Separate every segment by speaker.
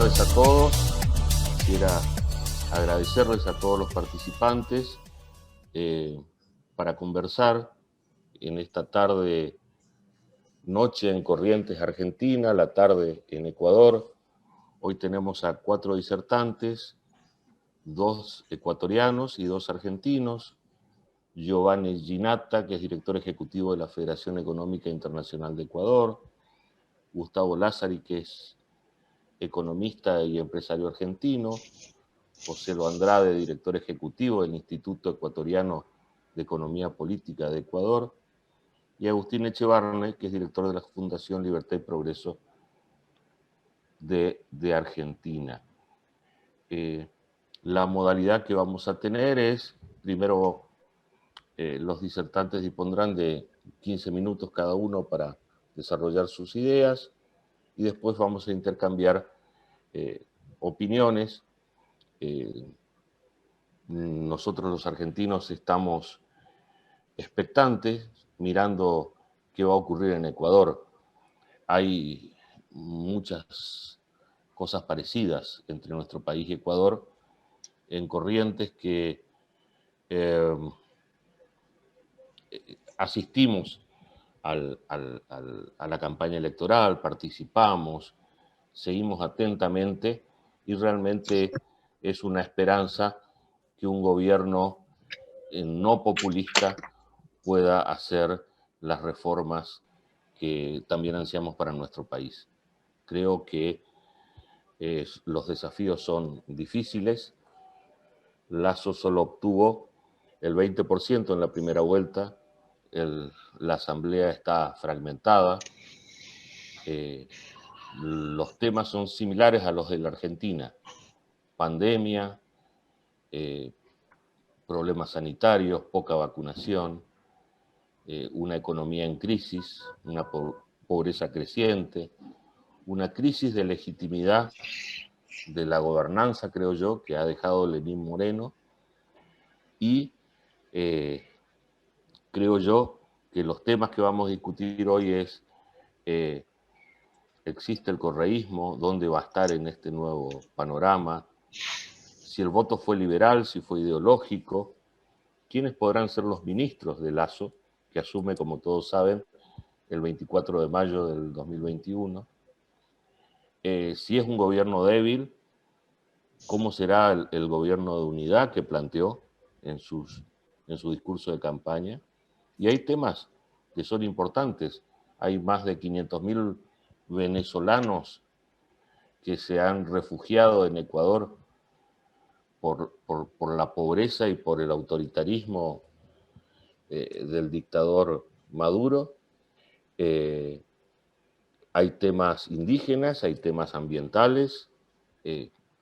Speaker 1: tardes a todos. Quisiera agradecerles a todos los participantes para conversar en esta tarde, noche en Corrientes, Argentina, la tarde en Ecuador. Hoy tenemos a 4 disertantes, 2 ecuatorianos y 2 argentinos. Giovanni Ginata, que es director ejecutivo de la Federación Económica Internacional de Ecuador. Gustavo Lázari, que es economista y empresario argentino. José Lo Andrade, director ejecutivo del Instituto Ecuatoriano de Economía Política de Ecuador. Y Agustín Echevarne, que es director de la Fundación Libertad y Progreso de Argentina. La modalidad que vamos a tener es, primero, los disertantes dispondrán de 15 minutos cada uno para desarrollar sus ideas y después vamos a intercambiar opiniones. Nosotros los argentinos estamos expectantes mirando qué va a ocurrir en Ecuador. Hay muchas cosas parecidas entre nuestro país y Ecuador en Corrientes que asistimos a la campaña electoral, participamos, seguimos atentamente y realmente es una esperanza que un gobierno no populista pueda hacer las reformas que también ansiamos para nuestro país. Creo que los desafíos son difíciles. Lasso solo obtuvo el 20% en la primera vuelta. La asamblea está fragmentada. Los temas son similares a los de la Argentina. Pandemia, problemas sanitarios, poca vacunación, una economía en crisis, una pobreza creciente, una crisis de legitimidad de la gobernanza, creo yo, que ha dejado Lenín Moreno, y creo yo que los temas que vamos a discutir hoy es, ¿existe el correísmo? ¿Dónde va a estar en este nuevo panorama? Si el voto fue liberal, si fue ideológico, ¿quiénes podrán ser los ministros de Lasso, que asume, como todos saben, el 24 de mayo del 2021? Si es un gobierno débil, ¿cómo será el gobierno de unidad que planteó en su discurso de campaña? Y hay temas que son importantes. Hay más de 500.000 venezolanos que se han refugiado en Ecuador por la pobreza y por el autoritarismo del dictador Maduro. Hay temas indígenas, hay temas ambientales,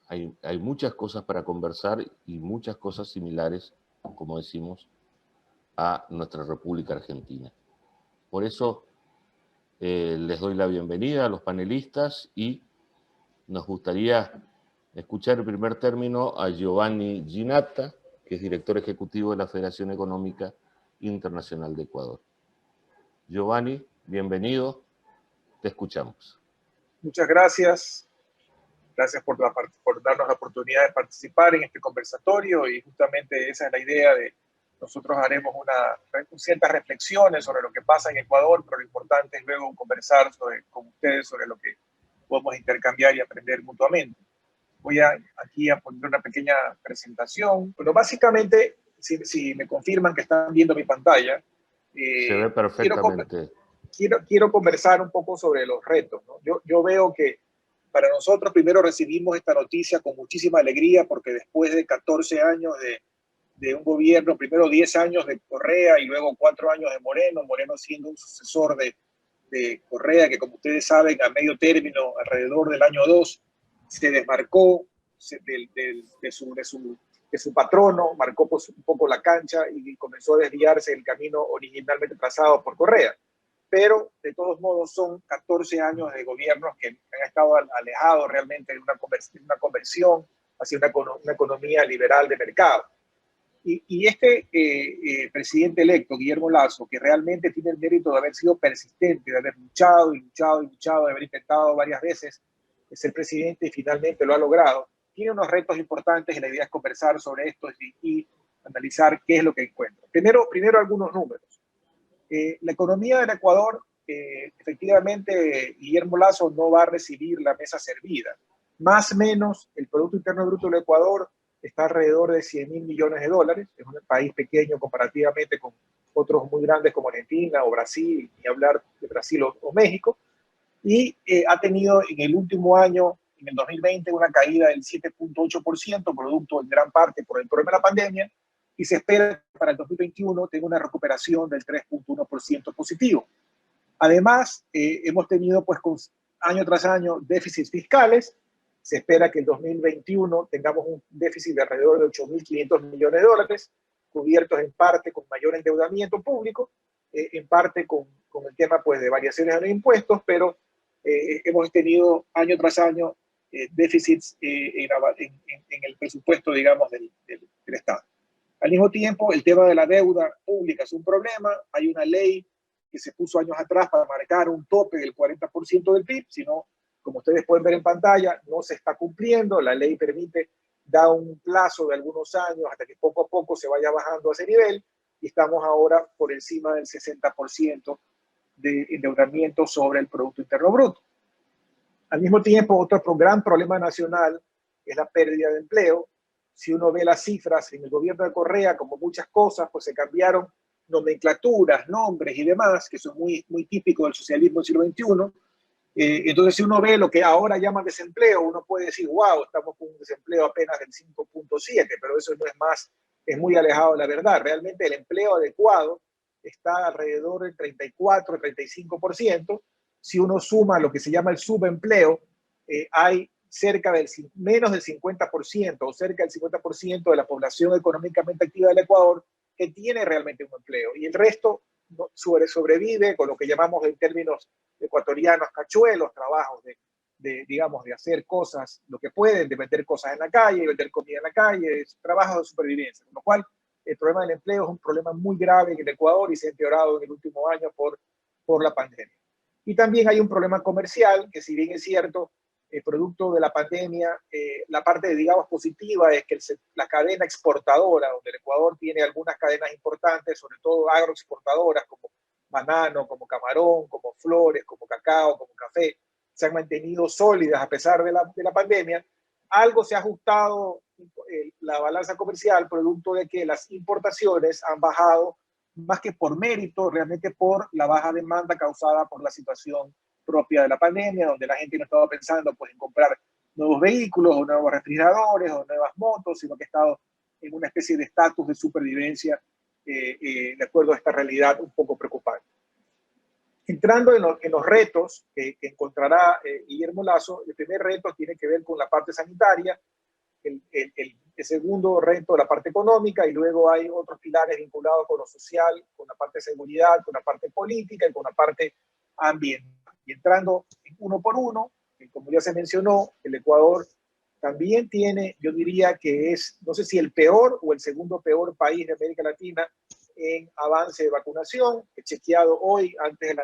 Speaker 1: hay muchas cosas para conversar y muchas cosas similares, como decimos, a nuestra República Argentina. Por eso les doy la bienvenida a los panelistas y nos gustaría escuchar en primer término a Giovanni Ginata, que es director ejecutivo de la Federación Económica Internacional de Ecuador. Giovanni, bienvenido, te escuchamos.
Speaker 2: Muchas gracias. Gracias por darnos la oportunidad de participar en este conversatorio y justamente esa es la idea de nosotros haremos ciertas reflexiones sobre lo que pasa en Ecuador, pero lo importante es luego conversar con ustedes sobre lo que podemos intercambiar y aprender mutuamente. Voy aquí a poner una pequeña presentación, pero básicamente, si me confirman que están viendo mi pantalla,
Speaker 1: se ve perfectamente.
Speaker 2: Quiero conversar un poco sobre los retos, ¿no? Yo veo que para nosotros primero recibimos esta noticia con muchísima alegría porque después de 14 años de un gobierno, primero 10 años de Correa y luego 4 años de Moreno siendo un sucesor de Correa, que como ustedes saben, a medio término, alrededor del año 2, se desmarcó de su patrono, marcó un poco la cancha y comenzó a desviarse del camino originalmente trazado por Correa. Pero de todos modos son 14 años de gobiernos que han estado alejados realmente de una conversión hacia una economía liberal de mercado. Y este presidente electo, Guillermo Lasso, que realmente tiene el mérito de haber sido persistente, de haber luchado y luchado y luchado, de haber intentado varias veces ser presidente y finalmente lo ha logrado. Tiene unos retos importantes y la idea es conversar sobre esto y analizar qué es lo que encuentra. Primero algunos números. La economía del Ecuador, efectivamente, Guillermo Lasso no va a recibir la mesa servida. Más o menos, el Producto Interno Bruto del Ecuador está alrededor de $100.000 millones. Es un país pequeño comparativamente con otros muy grandes como Argentina o Brasil, ni hablar de Brasil o México. Y ha tenido en el último año, en el 2020, una caída del 7.8%, producto en gran parte por el problema de la pandemia, y se espera que para el 2021 tenga una recuperación del 3.1% positivo. Además, hemos tenido pues año tras año déficits fiscales. Se espera que en 2021 tengamos un déficit de alrededor de $8.500 millones, cubiertos en parte con mayor endeudamiento público, en parte con el tema pues, de variaciones de los impuestos, pero hemos tenido año tras año déficits en el presupuesto, digamos, del Estado. Al mismo tiempo, el tema de la deuda pública es un problema. Hay una ley que se puso años atrás para marcar un tope del 40% del PIB, sino, como ustedes pueden ver en pantalla, no se está cumpliendo. La ley da un plazo de algunos años hasta que poco a poco se vaya bajando a ese nivel, y estamos ahora por encima del 60% de endeudamiento sobre el Producto Interno Bruto. Al mismo tiempo, otro gran problema nacional es la pérdida de empleo. Si uno ve las cifras en el gobierno de Correa, como muchas cosas, pues se cambiaron nomenclaturas, nombres y demás, que son muy, muy típicos del socialismo del siglo XXI. Entonces, si uno ve lo que ahora llaman desempleo, uno puede decir, wow, estamos con un desempleo apenas del 5.7, pero eso no es más, es muy alejado de la verdad. Realmente el empleo adecuado está alrededor del 34-35%. Si uno suma lo que se llama el subempleo, hay cerca del menos del 50% o cerca del 50% de la población económicamente activa del Ecuador que tiene realmente un empleo, y el resto sobrevive con lo que llamamos en términos ecuatorianos cachuelos, trabajos digamos, de hacer cosas, lo que pueden, de vender cosas en la calle, vender comida en la calle, trabajos de supervivencia, con lo cual el problema del empleo es un problema muy grave en el Ecuador y se ha empeorado en el último año por la pandemia. Y también hay un problema comercial, que si bien es cierto, producto de la pandemia, la parte, digamos, positiva es que la cadena exportadora, donde el Ecuador tiene algunas cadenas importantes, sobre todo agroexportadoras como banano, como camarón, como flores, como cacao, como café, se han mantenido sólidas a pesar de la pandemia. Algo se ha ajustado la balanza comercial, producto de que las importaciones han bajado más que por mérito, realmente por la baja demanda causada por la situación propia de la pandemia, donde la gente no estaba pensando pues, en comprar nuevos vehículos o nuevos refrigeradores o nuevas motos, sino que ha estado en una especie de estatus de supervivencia de acuerdo a esta realidad un poco preocupante. Entrando en los retos que encontrará Guillermo Lasso, el primer reto tiene que ver con la parte sanitaria, el segundo reto, la parte económica, y luego hay otros pilares vinculados con lo social, con la parte de seguridad, con la parte política y con la parte ambiental. Y entrando uno por uno, como ya se mencionó, el Ecuador también tiene, yo diría que es, no sé si el peor o el segundo peor país de América Latina en avance de vacunación. He chequeado hoy, antes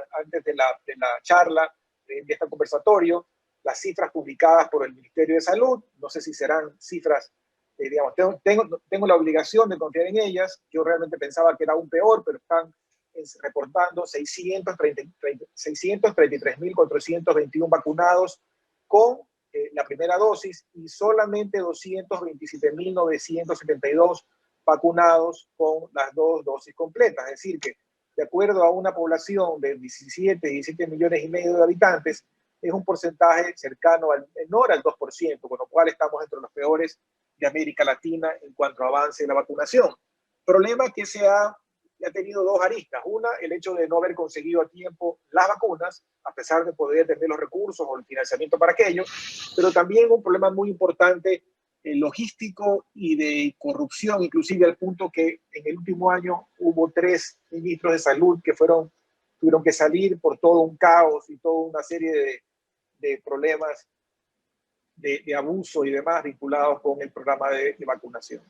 Speaker 2: de la charla, de este conversatorio, las cifras publicadas por el Ministerio de Salud. No sé si serán cifras, digamos, tengo la obligación de confiar en ellas. Yo realmente pensaba que era aún peor, pero están reportando 633.421 vacunados con la primera dosis y solamente 227.972 vacunados con las dos dosis completas. Es decir, que de acuerdo a una población de 17 millones y medio de habitantes, es un porcentaje cercano menor al 2%, con lo cual estamos entre los peores de América Latina en cuanto a avance de la vacunación. Problema que ha tenido dos aristas. Una, el hecho de no haber conseguido a tiempo las vacunas, a pesar de poder tener los recursos o el financiamiento para aquello, pero también un problema muy importante logístico y de corrupción, inclusive al punto que en el último año hubo 3 ministros de salud que tuvieron que salir por todo un caos y toda una serie de problemas de abuso y demás vinculados con el programa de vacunación.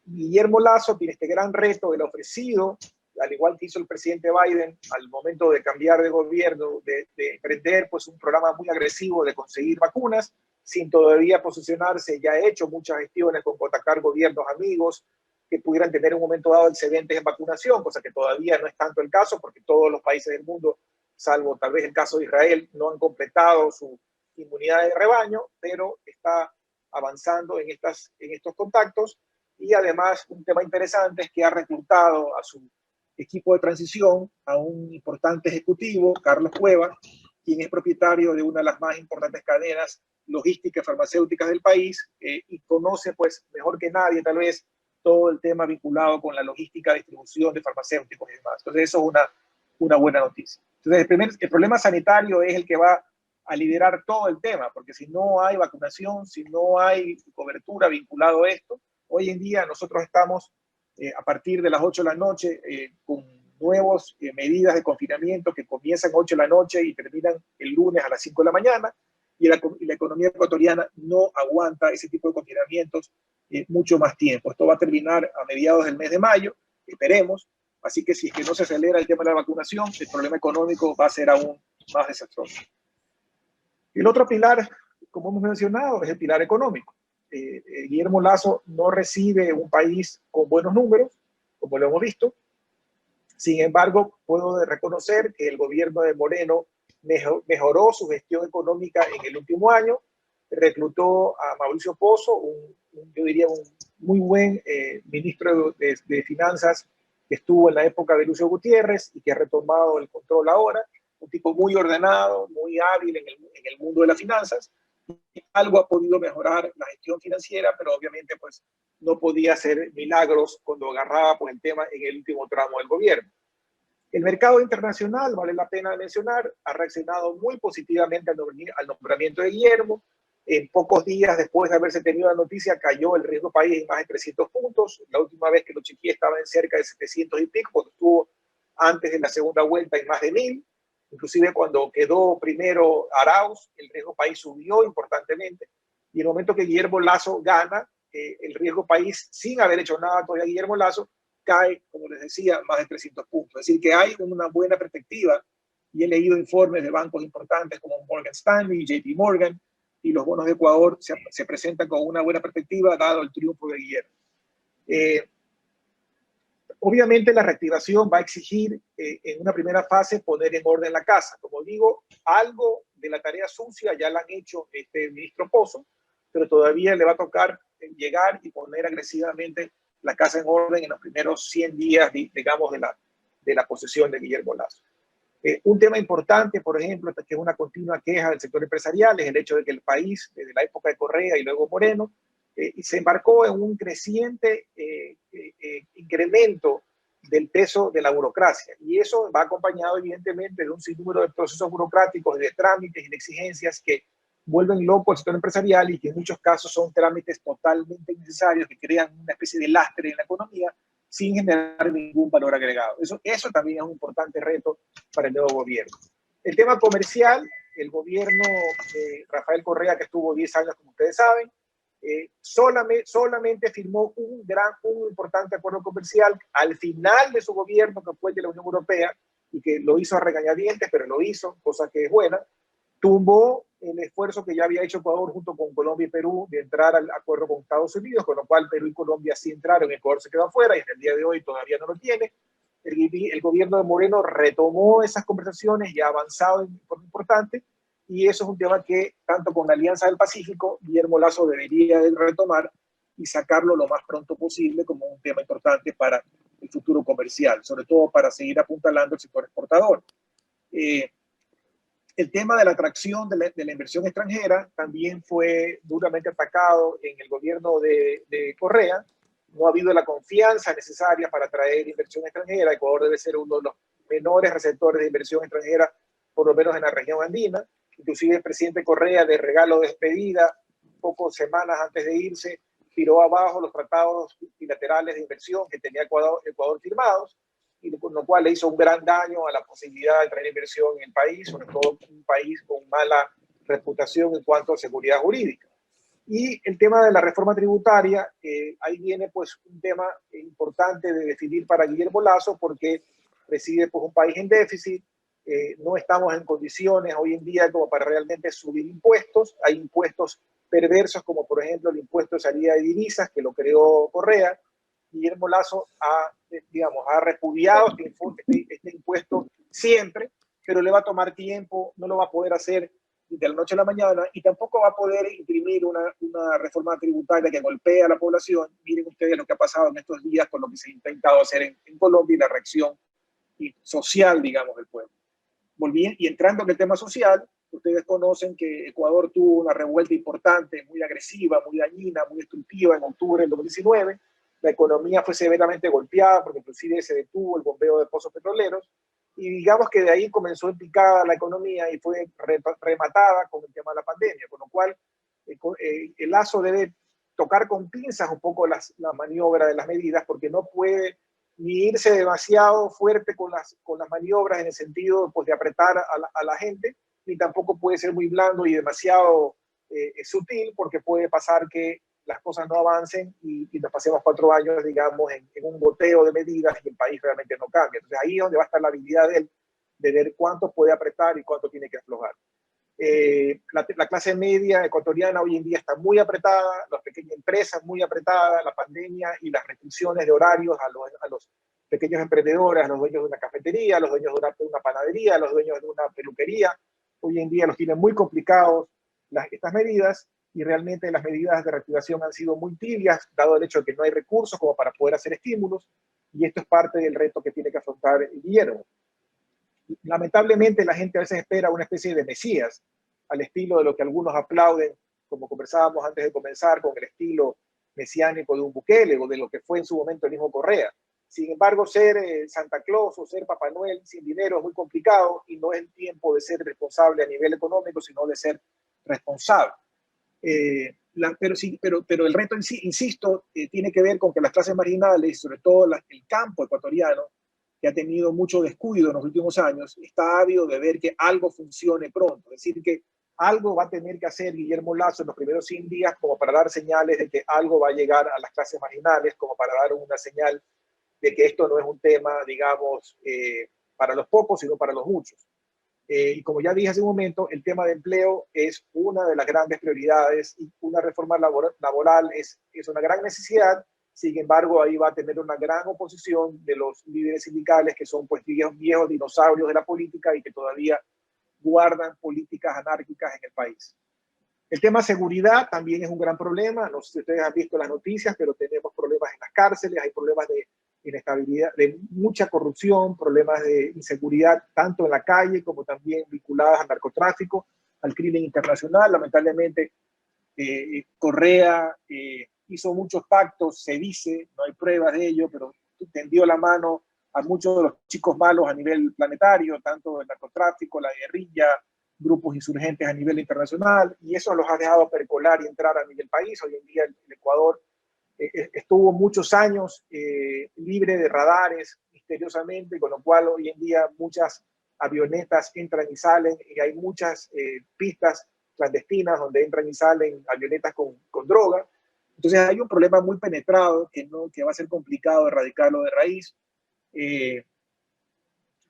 Speaker 2: Guillermo Lasso tiene este gran reto. Él ha ofrecido al igual que hizo el presidente Biden al momento de cambiar de gobierno, de emprender pues un programa muy agresivo de conseguir vacunas, sin todavía posicionarse. Ya ha hecho muchas gestiones con contactar gobiernos amigos que pudieran tener en un momento dado excedentes en vacunación, cosa que todavía no es tanto el caso, porque todos los países del mundo, salvo tal vez el caso de Israel, no han completado su inmunidad de rebaño, pero está avanzando en estos contactos. Y además, un tema interesante es que ha reclutado a su equipo de transición a un importante ejecutivo, Carlos Cueva, quien es propietario de una de las más importantes cadenas logísticas farmacéuticas del país, y conoce pues mejor que nadie tal vez todo el tema vinculado con la logística, distribución de farmacéuticos y demás. Entonces eso es una buena noticia. Entonces el problema sanitario es el que va a liderar todo el tema, porque si no hay vacunación, si no hay cobertura vinculado a esto, hoy en día nosotros estamos a partir de las 8 de la noche con nuevas medidas de confinamiento que comienzan a 8 de la noche y terminan el lunes a las 5 de la mañana, y la economía ecuatoriana no aguanta ese tipo de confinamientos mucho más tiempo. Esto va a terminar a mediados del mes de mayo, esperemos. Así que si es que no se acelera el tema de la vacunación, el problema económico va a ser aún más desastroso. El otro pilar, como hemos mencionado, es el pilar económico. Guillermo Lasso no recibe un país con buenos números, como lo hemos visto. Sin embargo, puedo reconocer que el gobierno de Moreno mejoró su gestión económica en el último año. Reclutó a Mauricio Pozo, yo diría un muy buen ministro de Finanzas que estuvo en la época de Lucio Gutiérrez y que ha retomado el control ahora. Un tipo muy ordenado, muy hábil en el mundo de las finanzas. Algo ha podido mejorar la gestión financiera, pero obviamente pues no podía hacer milagros cuando agarraba pues, el tema en el último tramo del gobierno. El mercado internacional, vale la pena mencionar, ha reaccionado muy positivamente al nombramiento de Guillermo. En pocos días después de haberse tenido la noticia, cayó el riesgo país en más de 300 puntos. La última vez que lo chequeé estaba en cerca de 700 y pico, cuando estuvo antes de la segunda vuelta en más de 1000. Inclusive cuando quedó primero Arauz, el riesgo país subió importantemente. Y en el momento que Guillermo Lasso gana, el riesgo país, sin haber hecho nada todavía Guillermo Lasso, cae, como les decía, más de 300 puntos. Es decir, que hay una buena perspectiva, y he leído informes de bancos importantes como Morgan Stanley, JP Morgan, y los bonos de Ecuador se presentan con una buena perspectiva dado el triunfo de Guillermo. Obviamente la reactivación va a exigir en una primera fase poner en orden la casa. Como digo, algo de la tarea sucia ya la han hecho el ministro Pozo, pero todavía le va a tocar llegar y poner agresivamente la casa en orden en los primeros 100 días, digamos, de la posesión de Guillermo Lasso. Un tema importante, por ejemplo, que es una continua queja del sector empresarial, es el hecho de que el país, desde la época de Correa y luego Moreno, se embarcó en un creciente incremento del peso de la burocracia. Y eso va acompañado, evidentemente, de un sinnúmero de procesos burocráticos, de trámites y de exigencias que vuelven loco al sector empresarial y que en muchos casos son trámites totalmente innecesarios que crean una especie de lastre en la economía sin generar ningún valor agregado. Eso también es un importante reto para el nuevo gobierno. El tema comercial, el gobierno de Rafael Correa, que estuvo 10 años, como ustedes saben, solamente firmó un importante acuerdo comercial al final de su gobierno, que fue el de la Unión Europea, y que lo hizo a regañadientes, pero lo hizo, cosa que es buena. Tumbó el esfuerzo que ya había hecho Ecuador junto con Colombia y Perú de entrar al acuerdo con Estados Unidos, con lo cual Perú y Colombia sí entraron, Ecuador se quedó afuera y hasta el día de hoy todavía no lo tiene. El gobierno de Moreno retomó esas conversaciones y ha avanzado en forma importante, y eso es un tema que, tanto con la Alianza del Pacífico, Guillermo Lasso debería de retomar y sacarlo lo más pronto posible como un tema importante para el futuro comercial, sobre todo para seguir apuntalando el sector exportador. El tema de la atracción de la inversión extranjera también fue duramente atacado en el gobierno de Correa. No ha habido la confianza necesaria para atraer inversión extranjera. Ecuador debe ser uno de los menores receptores de inversión extranjera, por lo menos en la región andina. Inclusive el presidente Correa, de regalo de despedida, pocas semanas antes de irse, tiró abajo los tratados bilaterales de inversión que tenía Ecuador firmados, y con lo cual le hizo un gran daño a la posibilidad de traer inversión en el país, sobre todo un país con mala reputación en cuanto a seguridad jurídica. Y el tema de la reforma tributaria, ahí viene pues un tema importante de definir para Guillermo Lasso, porque preside pues, un país en déficit. No estamos en condiciones hoy en día como para realmente subir impuestos. Hay impuestos perversos como por ejemplo el impuesto de salida de divisas que lo creó Correa. Guillermo Lasso ha repudiado este impuesto siempre, pero le va a tomar tiempo, no lo va a poder hacer de la noche a la mañana y tampoco va a poder imprimir una reforma tributaria que golpee a la población. Miren ustedes lo que ha pasado en estos días con lo que se ha intentado hacer en Colombia y la reacción social, digamos, del pueblo. Y entrando en el tema social, ustedes conocen que Ecuador tuvo una revuelta importante, muy agresiva, muy dañina, muy destructiva en octubre del 2019. La economía fue severamente golpeada porque inclusive se detuvo el bombeo de pozos petroleros y digamos que de ahí comenzó en picada la economía y fue rematada con el tema de la pandemia, con lo cual el Lazo debe tocar con pinzas un poco la maniobra de las medidas porque no puede ni irse demasiado fuerte con las maniobras en el sentido pues, de apretar a la gente, ni tampoco puede ser muy blando y demasiado sutil, porque puede pasar que las cosas no avancen y nos pasemos 4 años, digamos, en un goteo de medidas y el país realmente no cambia. Entonces ahí es donde va a estar la habilidad de él, de ver cuánto puede apretar y cuánto tiene que aflojar. La clase media ecuatoriana hoy en día está muy apretada, las pequeñas empresas muy apretadas, la pandemia y las restricciones de horarios a los pequeños emprendedores, a los dueños de una cafetería, a los dueños de una panadería, a los dueños de una peluquería. Hoy en día los tienen muy complicados estas medidas y realmente las medidas de reactivación han sido muy tibias, dado el hecho de que no hay recursos como para poder hacer estímulos y esto es parte del reto que tiene que afrontar Guillermo. Lamentablemente la gente a veces espera una especie de mesías, al estilo de lo que algunos aplauden, como conversábamos antes de comenzar, con el estilo mesiánico de un Bukele o de lo que fue en su momento el mismo Correa. Sin embargo, ser Santa Claus o ser Papá Noel sin dinero es muy complicado y no es el tiempo de ser responsable a nivel económico, sino de ser responsable. Pero el reto en sí, insisto, tiene que ver con que las clases marginales, sobre todo el campo ecuatoriano, que ha tenido mucho descuido en los últimos años, está ávido de ver que algo funcione pronto. Es decir, que algo va a tener que hacer Guillermo Lasso en los primeros 100 días como para dar señales de que algo va a llegar a las clases marginales, como para dar una señal de que esto no es un tema, digamos, para los pocos, sino para los muchos. Y como ya dije hace un momento, el tema de empleo es una de las grandes prioridades y una reforma laboral es una gran necesidad. Sin embargo, ahí va a tener una gran oposición de los líderes sindicales que son pues viejos dinosaurios de la política y que todavía guardan políticas anárquicas en el país. El tema seguridad también es un gran problema. No sé si ustedes han visto las noticias, pero tenemos problemas en las cárceles, hay problemas de inestabilidad, de mucha corrupción, problemas de inseguridad, tanto en la calle como también vinculadas al narcotráfico, al crimen internacional. Lamentablemente, Correa hizo muchos pactos, se dice, no hay pruebas de ello, pero tendió la mano a muchos de los chicos malos a nivel planetario, tanto el narcotráfico, la guerrilla, grupos insurgentes a nivel internacional, y eso los ha dejado percolar y entrar a nivel país. Hoy en día el Ecuador estuvo muchos años libre de radares misteriosamente, con lo cual hoy en día muchas avionetas entran y salen y hay muchas pistas clandestinas donde entran y salen avionetas con droga. Entonces hay un problema muy penetrado que va a ser complicado erradicarlo de raíz.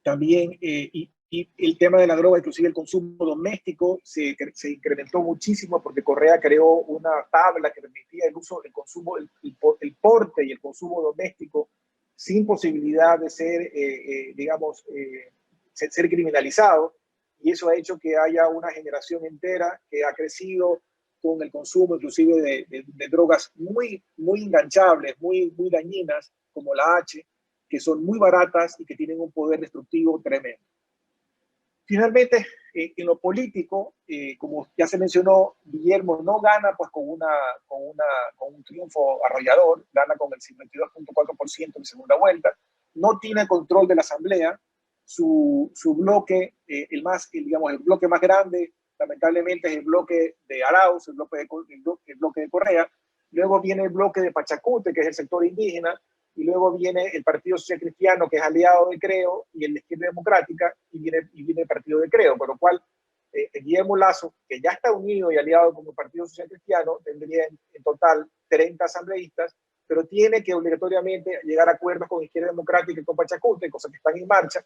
Speaker 2: También, y el tema de la droga, inclusive el consumo doméstico, se incrementó muchísimo porque Correa creó una tabla que permitía el uso, el consumo, el porte y el consumo doméstico sin posibilidad de ser, digamos, ser criminalizado. Y eso ha hecho que haya una generación entera que ha crecido con el consumo inclusive de drogas muy, muy enganchables, muy, muy dañinas, como la H, que son muy baratas y que tienen un poder destructivo tremendo. Finalmente, en lo político, como ya se mencionó, Guillermo no gana pues, con un triunfo arrollador, gana con el 52.4% en segunda vuelta, no tiene control de la Asamblea, su bloque, el bloque más grande, lamentablemente es el bloque de Arauz, el bloque de Correa, luego viene el bloque de Pachacute, que es el sector indígena, y luego viene el Partido Social Cristiano, que es aliado de Creo, y el de Izquierda Democrática, y viene el Partido de Creo, con lo cual Guillermo Lasso, que ya está unido y aliado con el Partido Social Cristiano, tendría en total 30 asambleístas, pero tiene que obligatoriamente llegar a acuerdos con Izquierda Democrática y con Pachacuti, cosas que están en marcha,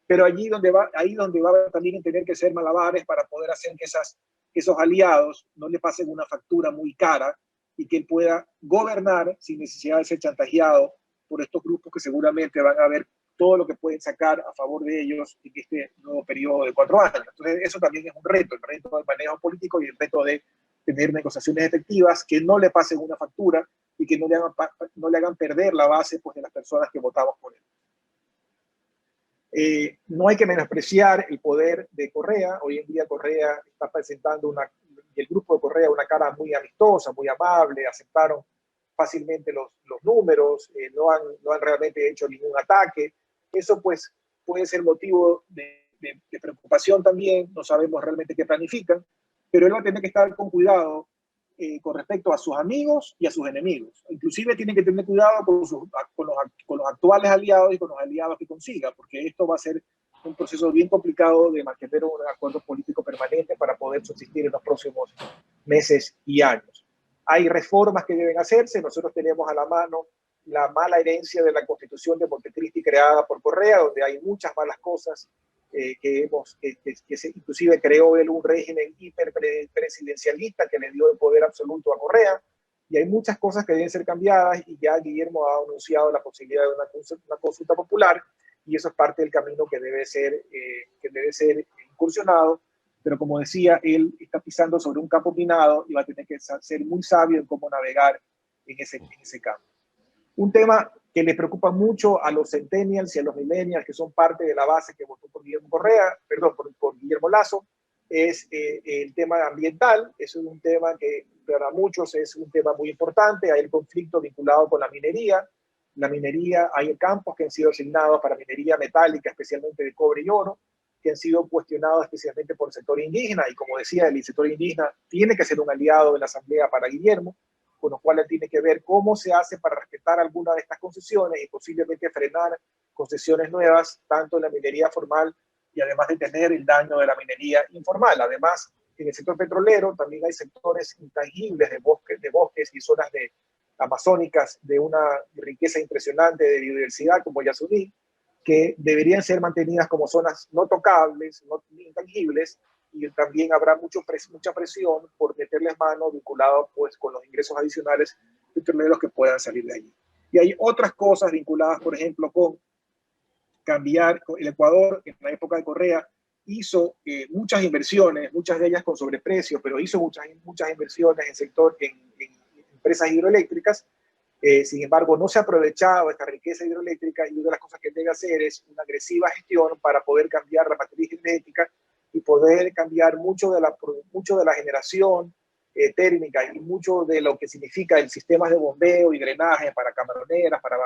Speaker 2: pero ahí donde va a también tener que ser malabares para poder hacer que esos aliados no le pasen una factura muy cara y que él pueda gobernar sin necesidad de ser chantajeado por estos grupos que seguramente van a ver todo lo que pueden sacar a favor de ellos en este nuevo periodo de 4 años. Entonces, eso también es un reto, el reto del manejo político y el reto de tener negociaciones efectivas que no le pasen una factura y que no le hagan perder la base pues, de las personas que votamos por él. No hay que menospreciar el poder de Correa. Hoy en día Correa está presentando y el grupo de Correa una cara muy amistosa, muy amable, aceptaron fácilmente los números, no han realmente hecho ningún ataque. Eso pues puede ser motivo de preocupación también, no sabemos realmente qué planifican, pero él va a tener que estar con cuidado con respecto a sus amigos y a sus enemigos. Inclusive tiene que tener cuidado con los actuales aliados y con los aliados que consiga, porque esto va a ser un proceso bien complicado de mantener un acuerdo político permanente para poder subsistir en los próximos meses y años. Hay reformas que deben hacerse. Nosotros tenemos a la mano la mala herencia de la Constitución de Montecristi creada por Correa, donde hay muchas malas cosas que inclusive creó él un régimen hiperpresidencialista que le dio el poder absoluto a Correa, y hay muchas cosas que deben ser cambiadas, y ya Guillermo ha anunciado la posibilidad de una consulta popular, y eso es parte del camino que debe ser incursionado, pero como decía, él está pisando sobre un campo minado y va a tener que ser muy sabio en cómo navegar en ese campo. Un tema que le preocupa mucho a los centennials y a los millennials, que son parte de la base que votó por Guillermo por Guillermo Lasso, es el tema ambiental. Eso es un tema que para muchos es un tema muy importante. Hay el conflicto vinculado con la minería. La minería, hay campos que han sido asignados para minería metálica, especialmente de cobre y oro, que han sido cuestionados especialmente por el sector indígena, y como decía, el sector indígena tiene que ser un aliado de la Asamblea para Guillermo, con lo cual él tiene que ver cómo se hace para respetar alguna de estas concesiones y posiblemente frenar concesiones nuevas, tanto en la minería formal y además de tener el daño de la minería informal. Además, en el sector petrolero también hay sectores intangibles de bosques y zonas amazónicas de una riqueza impresionante de biodiversidad como Yasuní, que deberían ser mantenidas como zonas no tocables, no intangibles, y también habrá mucha presión por meterles mano vinculado pues, con los ingresos adicionales petroleros que puedan salir de allí. Y hay otras cosas vinculadas, por ejemplo, con cambiar. El Ecuador, en la época de Correa, hizo muchas inversiones, muchas de ellas con sobreprecio, pero hizo muchas inversiones en empresas hidroeléctricas. Sin embargo, no se ha aprovechado esta riqueza hidroeléctrica, y una de las cosas que debe hacer es una agresiva gestión para poder cambiar la matriz genética y poder cambiar mucho de la generación térmica y mucho de lo que significa el sistema de bombeo y drenaje para camaroneras, para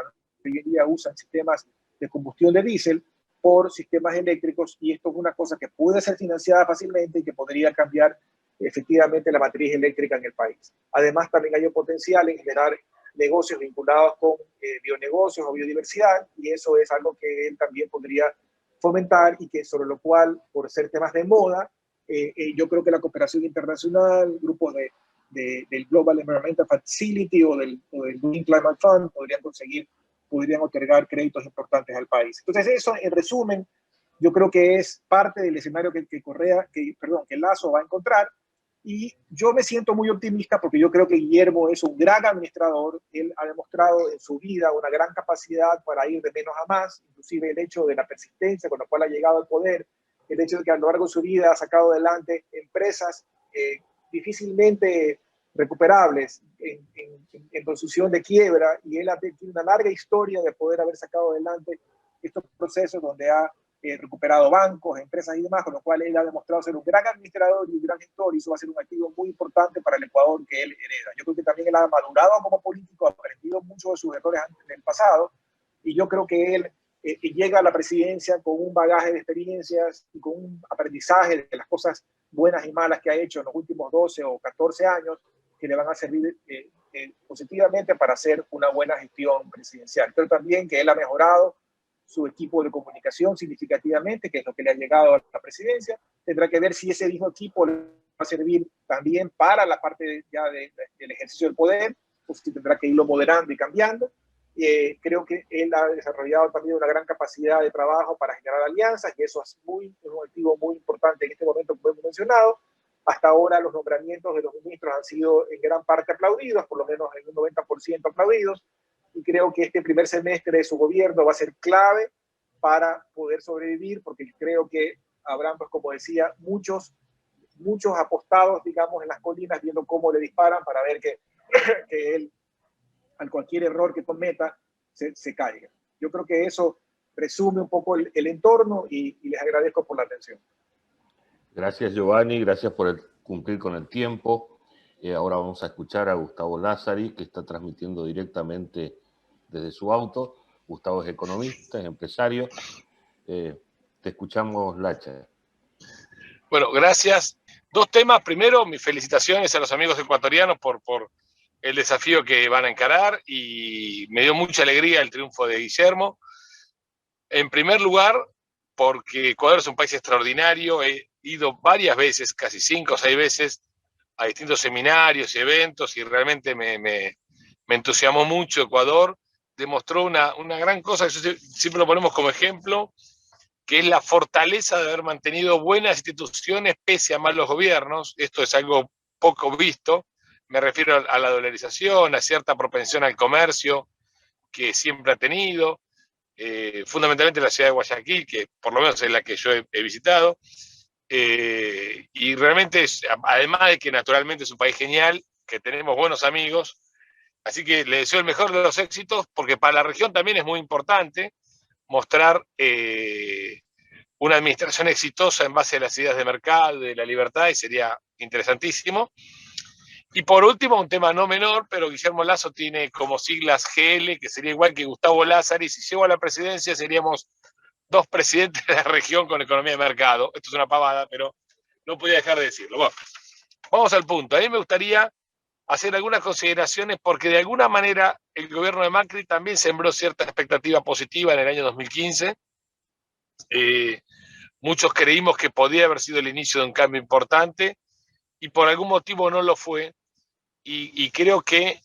Speaker 2: que hoy en día usan sistemas de combustión de diésel por sistemas eléctricos, y esto es una cosa que puede ser financiada fácilmente y que podría cambiar efectivamente la matriz eléctrica en el país. Además, también hay un potencial en generar negocios vinculados con bionegocios o biodiversidad, y eso es algo que él también podría fomentar, y que sobre lo cual, por ser temas de moda, yo creo que la cooperación internacional, grupos del Global Environmental Facility o del Green Climate Fund podrían otorgar créditos importantes al país. Entonces eso, en resumen, yo creo que es parte del escenario que Lasso va a encontrar. Y yo me siento muy optimista porque yo creo que Guillermo es un gran administrador. Él ha demostrado en su vida una gran capacidad para ir de menos a más, inclusive el hecho de la persistencia con la cual ha llegado al poder, el hecho de que a lo largo de su vida ha sacado adelante empresas difícilmente recuperables en posición de quiebra, y él tiene una larga historia de poder haber sacado adelante estos procesos donde ha recuperado bancos, empresas y demás, con lo cual él ha demostrado ser un gran administrador y un gran gestor, y eso va a ser un activo muy importante para el Ecuador que él hereda. Yo creo que también él ha madurado como político, ha aprendido mucho de sus errores del pasado, y yo creo que él llega a la presidencia con un bagaje de experiencias y con un aprendizaje de las cosas buenas y malas que ha hecho en los últimos 12 o 14 años, que le van a servir positivamente para hacer una buena gestión presidencial. Pero también que él ha mejorado su equipo de comunicación significativamente, que es lo que le ha llegado a la presidencia. Tendrá que ver si ese mismo equipo le va a servir también para la parte del ejercicio del poder, o si tendrá que irlo moderando y cambiando. Creo que él ha desarrollado también una gran capacidad de trabajo para generar alianzas y eso es un activo muy importante en este momento, como hemos mencionado. Hasta ahora los nombramientos de los ministros han sido en gran parte aplaudidos, por lo menos en un 90% aplaudidos, y creo que este primer semestre de su gobierno va a ser clave para poder sobrevivir, porque creo que habrán, pues, como decía, muchos apostados, digamos, en las colinas viendo cómo le disparan para ver que él, al cualquier error que cometa, se caiga. Yo creo que eso resume un poco el entorno y les agradezco por la atención.
Speaker 1: Gracias, Giovanni, gracias por cumplir con el tiempo. Ahora vamos a escuchar a Gustavo Lázari, que está transmitiendo directamente desde su auto. Gustavo es economista, es empresario. Te escuchamos, Lacha.
Speaker 3: Bueno, gracias. Dos temas. Primero, mis felicitaciones a los amigos ecuatorianos por el desafío que van a encarar y me dio mucha alegría el triunfo de Guillermo. En primer lugar, porque Ecuador es un país extraordinario. He ido varias veces, casi 5 o 6 veces, a distintos seminarios y eventos y realmente me entusiasmó mucho Ecuador. Demostró una gran cosa, que siempre lo ponemos como ejemplo, que es la fortaleza de haber mantenido buenas instituciones pese a malos gobiernos. Esto es algo poco visto. Me refiero a la dolarización, a cierta propensión al comercio que siempre ha tenido, fundamentalmente la ciudad de Guayaquil, que por lo menos es la que yo he visitado. Y realmente, además de que naturalmente es un país genial, que tenemos buenos amigos, así que le deseo el mejor de los éxitos, porque para la región también es muy importante mostrar una administración exitosa en base a las ideas de mercado, de la libertad, y sería interesantísimo. Y por último, un tema no menor, pero Guillermo Lasso tiene como siglas GL, que sería igual que Gustavo Lázari. Si llego a la presidencia, seríamos 2 presidentes de la región con economía de mercado. Esto es una pavada, pero no podía dejar de decirlo. Bueno, vamos al punto. A mí me gustaría hacer algunas consideraciones porque de alguna manera el gobierno de Macri también sembró cierta expectativa positiva en el año 2015. Muchos creímos que podía haber sido el inicio de un cambio importante y por algún motivo no lo fue. Y creo que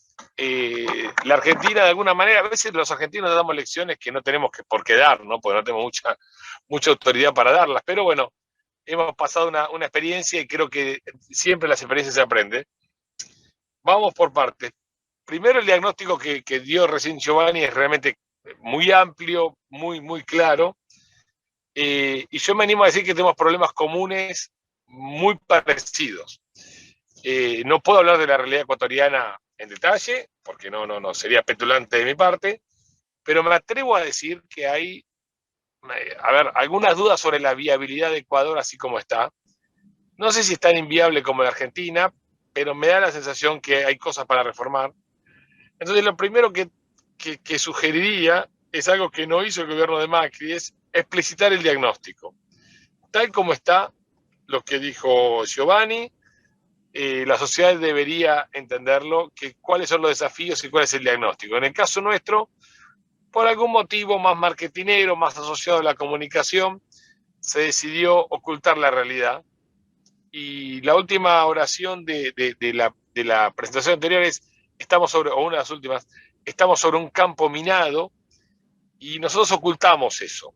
Speaker 3: la Argentina, de alguna manera, a veces los argentinos damos lecciones que no tenemos por qué dar, ¿no? Porque no tenemos mucha autoridad para darlas. Pero bueno, hemos pasado una experiencia y creo que siempre las experiencias se aprenden. Vamos por partes. Primero, el diagnóstico que dio recién Giovanni es realmente muy amplio, muy claro. Y yo me animo a decir que tenemos problemas comunes muy parecidos. No puedo hablar de la realidad ecuatoriana en detalle, porque no sería petulante de mi parte, pero me atrevo a decir que hay, algunas dudas sobre la viabilidad de Ecuador así como está. No sé si es tan inviable como la Argentina, pero me da la sensación que hay cosas para reformar. Entonces, lo primero que sugeriría es algo que no hizo el gobierno de Macri, es explicitar el diagnóstico. Tal como está lo que dijo Giovanni, la sociedad debería entenderlo, que cuáles son los desafíos y cuál es el diagnóstico. En el caso nuestro, por algún motivo más marketinero, más asociado a la comunicación, se decidió ocultar la realidad. Y la última oración de la presentación anterior es, o una de las últimas, estamos sobre un campo minado y nosotros ocultamos eso.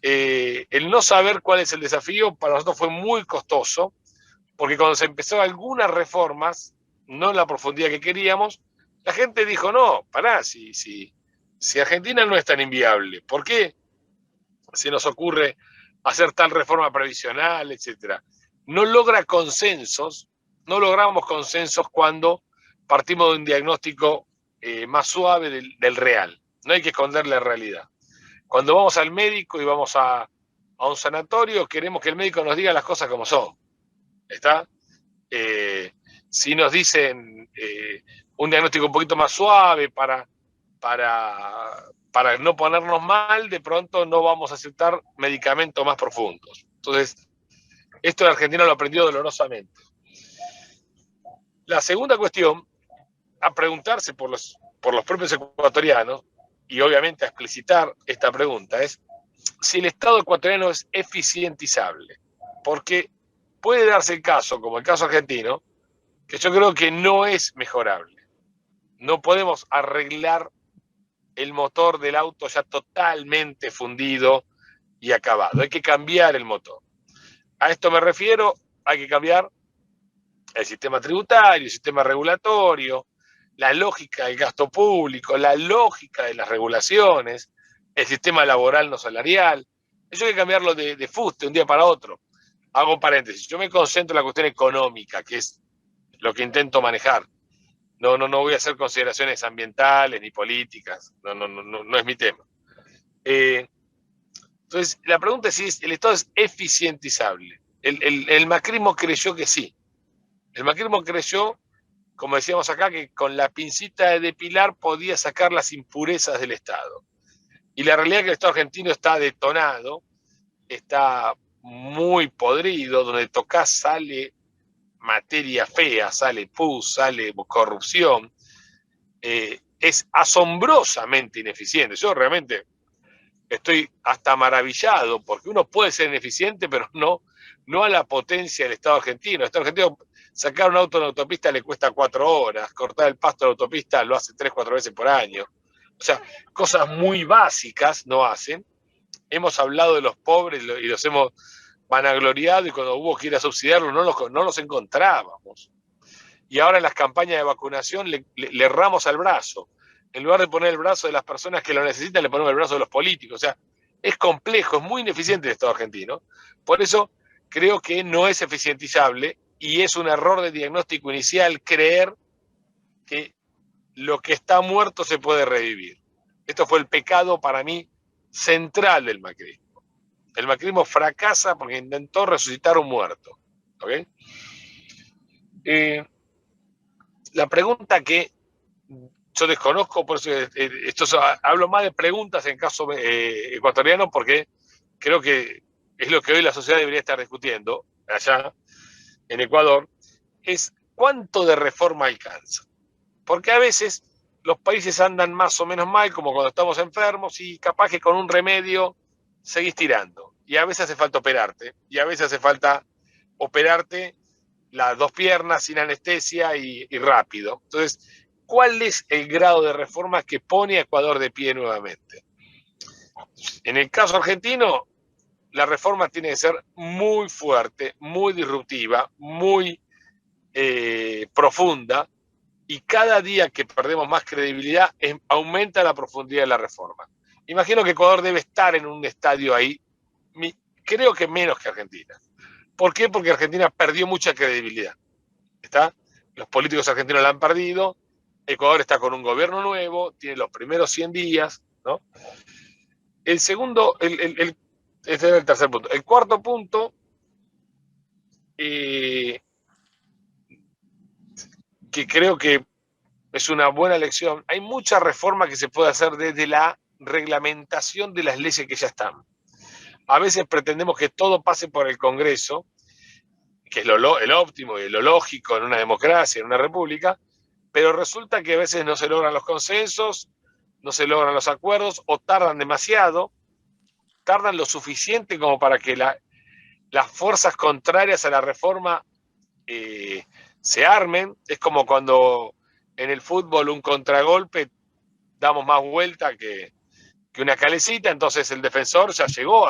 Speaker 3: El no saber cuál es el desafío para nosotros fue muy costoso, porque cuando se empezó algunas reformas, no en la profundidad que queríamos, la gente dijo, no, pará, si Argentina no es tan inviable, ¿por qué se nos ocurre hacer tal reforma previsional, etcétera? No logramos consensos cuando partimos de un diagnóstico más suave del real. No hay que esconder la realidad. Cuando vamos al médico y vamos a un sanatorio, queremos que el médico nos diga las cosas como son. ¿Está? Si nos dicen un diagnóstico un poquito más suave para no ponernos mal, de pronto no vamos a aceptar medicamentos más profundos. Entonces, esto en Argentina lo aprendió dolorosamente. La segunda cuestión, a preguntarse por los propios ecuatorianos, y obviamente a explicitar esta pregunta, es si el Estado ecuatoriano es eficientizable. Porque puede darse el caso, como el caso argentino, que yo creo que no es mejorable. No podemos arreglar el motor del auto ya totalmente fundido y acabado. Hay que cambiar el motor. A esto me refiero, hay que cambiar el sistema tributario, el sistema regulatorio, la lógica del gasto público, la lógica de las regulaciones, el sistema laboral no salarial. Eso hay que cambiarlo de fuste, un día para otro. Hago un paréntesis. Yo me concentro en la cuestión económica, que es lo que intento manejar. No voy a hacer consideraciones ambientales ni políticas. No es mi tema. Entonces, la pregunta es si el Estado es eficientizable. El macrismo creyó que sí. El macrismo creyó, como decíamos acá, que con la pincita de depilar podía sacar las impurezas del Estado. Y la realidad es que el Estado argentino está detonado, está muy podrido, donde tocas sale materia fea, sale pus, sale corrupción. Es asombrosamente ineficiente. Yo realmente estoy hasta maravillado, porque uno puede ser ineficiente, pero no a la potencia del Estado argentino. El Estado argentino, sacar un auto en la autopista le cuesta 4 horas, cortar el pasto de la autopista lo hace 3, 4 veces por año. O sea, cosas muy básicas no hacen. Hemos hablado de los pobres y los hemos vanagloriado, y cuando hubo que ir a subsidiarlos no los encontrábamos. Y ahora en las campañas de vacunación le erramos al brazo. En lugar de poner el brazo de las personas que lo necesitan, le ponemos el brazo de los políticos. O sea, es complejo, es muy ineficiente el Estado argentino. Por eso creo que no es eficientizable, y es un error de diagnóstico inicial creer que lo que está muerto se puede revivir. Esto fue el pecado para mí central del macrismo. El macrismo fracasa porque intentó resucitar un muerto. ¿Okay? La pregunta que yo desconozco, por eso hablo más de preguntas en caso ecuatoriano, porque creo que es lo que hoy la sociedad debería estar discutiendo allá en Ecuador, es cuánto de reforma alcanza. Porque a veces los países andan más o menos mal, como cuando estamos enfermos, y capaz que con un remedio seguís tirando. Y a veces hace falta operarte, y a veces hace falta operarte las 2 piernas sin anestesia y rápido. Entonces, ¿cuál es el grado de reforma que pone a Ecuador de pie nuevamente? En el caso argentino, la reforma tiene que ser muy fuerte, muy disruptiva, muy profunda, y cada día que perdemos más credibilidad aumenta la profundidad de la reforma. Imagino que Ecuador debe estar en un estadio ahí, creo que menos que Argentina. ¿Por qué? Porque Argentina perdió mucha credibilidad. ¿Está? Los políticos argentinos la han perdido. Ecuador está con un gobierno nuevo, tiene los primeros 100 días, ¿no? El segundo, este es el tercer punto. El cuarto punto, que creo que es una buena lección. Hay mucha reforma que se puede hacer desde la reglamentación de las leyes que ya están. A veces pretendemos que todo pase por el Congreso, que es el óptimo y lo lógico en una democracia, en una república, pero resulta que a veces no se logran los consensos, no se logran los acuerdos, o tardan demasiado, tardan lo suficiente como para que las fuerzas contrarias a la reforma se armen. Es como cuando en el fútbol un contragolpe damos más vuelta que una calecita, entonces el defensor ya llegó,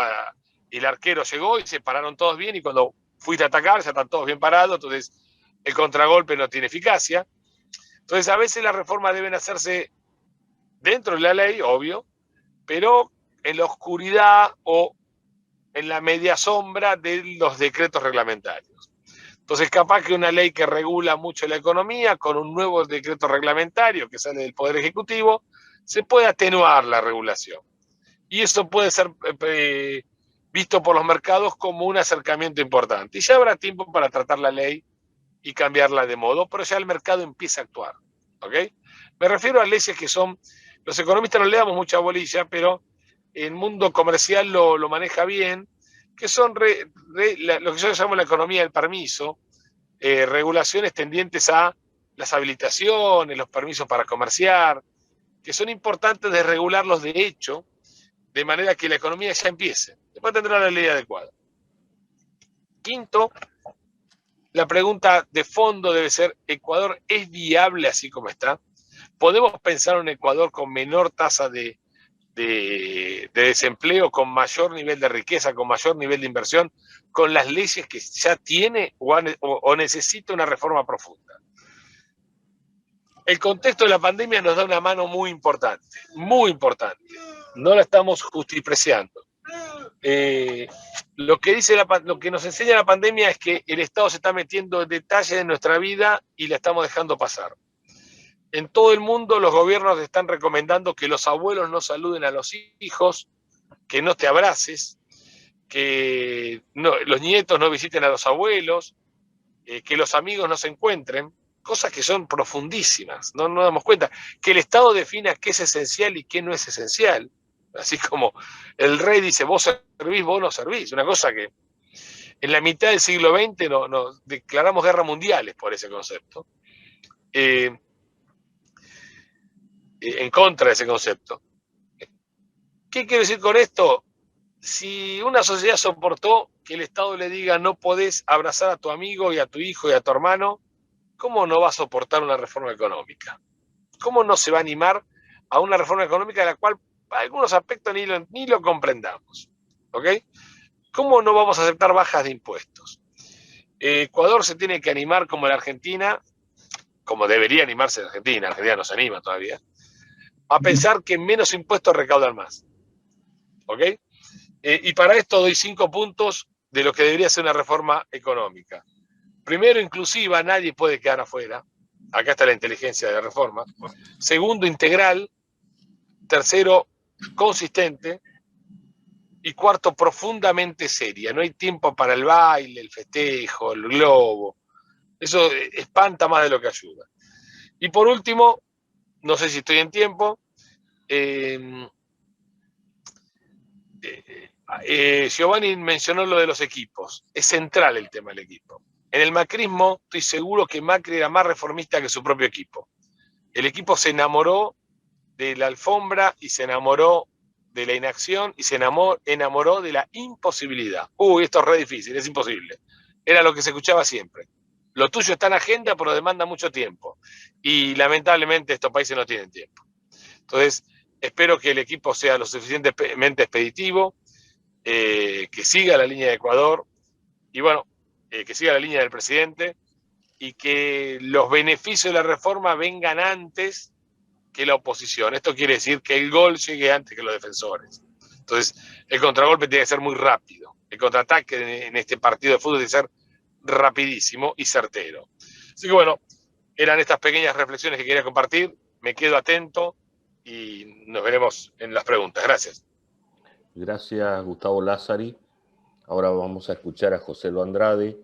Speaker 3: y el arquero llegó y se pararon todos bien, y cuando fuiste a atacar ya están todos bien parados, entonces el contragolpe no tiene eficacia. Entonces a veces las reformas deben hacerse dentro de la ley, obvio, pero en la oscuridad o en la media sombra de los decretos reglamentarios. Entonces, capaz que una ley que regula mucho la economía, con un nuevo decreto reglamentario que sale del Poder Ejecutivo, se puede atenuar la regulación. Y eso puede ser visto por los mercados como un acercamiento importante. Y ya habrá tiempo para tratar la ley y cambiarla de modo, pero ya el mercado empieza a actuar. ¿Okay? Me refiero a leyes que son, los economistas no le damos mucha bolilla, pero el mundo comercial lo maneja bien, que son lo que yo llamo la economía del permiso, regulaciones tendientes a las habilitaciones, los permisos para comerciar, que son importantes de regularlos de hecho, de manera que la economía ya empiece. Después tendrá la ley adecuada. Quinto, la pregunta de fondo debe ser, ¿Ecuador es viable así como está? podemos pensar en un Ecuador con menor tasa de desempleo, con mayor nivel de riqueza, con mayor nivel de inversión, con las leyes que ya tiene o necesita una reforma profunda. El contexto de la pandemia nos da una mano muy importante, muy importante. No la estamos justipreciando. Lo que nos enseña la pandemia es que el Estado se está metiendo en detalles de nuestra vida y la estamos dejando pasar. En todo el mundo los gobiernos están recomendando que los abuelos no saluden a los hijos, que no te abraces, que los nietos no visiten a los abuelos, que los amigos no se encuentren, cosas que son profundísimas, no nos damos cuenta. Que el Estado defina qué es esencial y qué no es esencial. Así como el rey dice, vos servís, vos no servís. Una cosa que en la mitad del siglo XX nos declaramos guerras mundiales por ese concepto. En contra de ese concepto. ¿Qué quiero decir con esto? Si una sociedad soportó que el Estado le diga no podés abrazar a tu amigo y a tu hijo y a tu hermano, ¿cómo no va a soportar una reforma económica? ¿Cómo no se va a animar a una reforma económica de la cual algunos aspectos ni lo comprendamos? ¿Ok? ¿Cómo no vamos a aceptar bajas de impuestos? Ecuador se tiene que animar como la Argentina, como debería animarse la Argentina no se anima todavía, a pensar que menos impuestos recaudan más. ¿Ok? Y para esto doy 5 puntos de lo que debería ser una reforma económica. Primero, inclusiva, nadie puede quedar afuera. Acá está la inteligencia de la reforma. Segundo, integral. Tercero, consistente. Y cuarto, profundamente seria. No hay tiempo para el baile, el festejo, el globo. Eso espanta más de lo que ayuda. Y por último, no sé si estoy en tiempo, Giovanni mencionó lo de los equipos. Es central el tema del equipo. En el macrismo, estoy seguro que Macri era más reformista que su propio equipo. El equipo se enamoró de la alfombra y se enamoró de la inacción y se enamoró de la imposibilidad. Esto es re difícil, es imposible. Era lo que se escuchaba siempre. Lo tuyo está en agenda, pero demanda mucho tiempo. Y lamentablemente estos países no tienen tiempo. Entonces, espero que el equipo sea lo suficientemente expeditivo, que siga la línea de Ecuador y bueno, que siga la línea del presidente y que los beneficios de la reforma vengan antes que la oposición. Esto quiere decir que el gol llegue antes que los defensores. Entonces, el contragolpe tiene que ser muy rápido. El contraataque en este partido de fútbol tiene que ser rapidísimo y certero. Así que bueno, eran estas pequeñas reflexiones que quería compartir. Me quedo atento y nos veremos en las preguntas. Gracias.
Speaker 1: Gracias, Gustavo Lázari. Ahora vamos a escuchar a José Lo Andrade,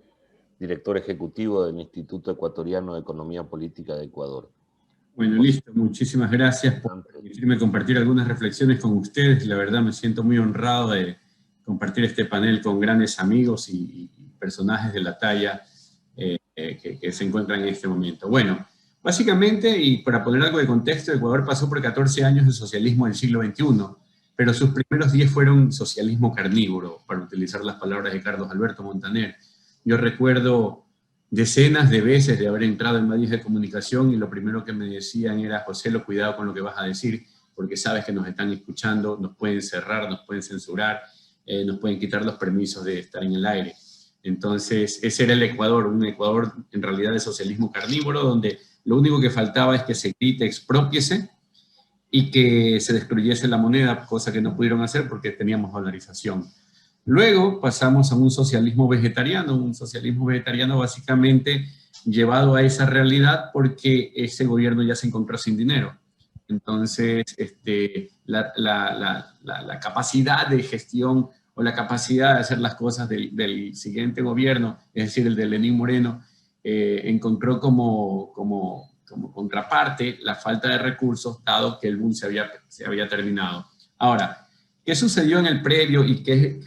Speaker 1: director ejecutivo del Instituto Ecuatoriano de Economía Política de Ecuador.
Speaker 4: Bueno, listo. Muchísimas gracias por permitirme compartir algunas reflexiones con ustedes. La verdad me siento muy honrado de compartir este panel con grandes amigos y personajes de la talla que se encuentran en este momento. Bueno, básicamente, y para poner algo de contexto, Ecuador pasó por 14 años de socialismo del siglo XXI, pero sus primeros 10 fueron socialismo carnívoro, para utilizar las palabras de Carlos Alberto Montaner. Yo recuerdo decenas de veces de haber entrado en medios de comunicación y lo primero que me decían era: José, cuidado con lo que vas a decir, porque sabes que nos están escuchando, nos pueden cerrar, nos pueden censurar, nos pueden quitar los permisos de estar en el aire. Entonces, ese era el Ecuador, un Ecuador en realidad de socialismo carnívoro, donde lo único que faltaba es que se grite exprópiese y que se destruyese la moneda, cosa que no pudieron hacer porque teníamos dolarización. Luego pasamos a un socialismo vegetariano básicamente llevado a esa realidad porque ese gobierno ya se encontró sin dinero. Entonces, la capacidad de gestión o la capacidad de hacer las cosas del siguiente gobierno, es decir, el de Lenín Moreno, encontró como contraparte la falta de recursos, dado que el boom se había terminado. Ahora, ¿qué sucedió en el previo y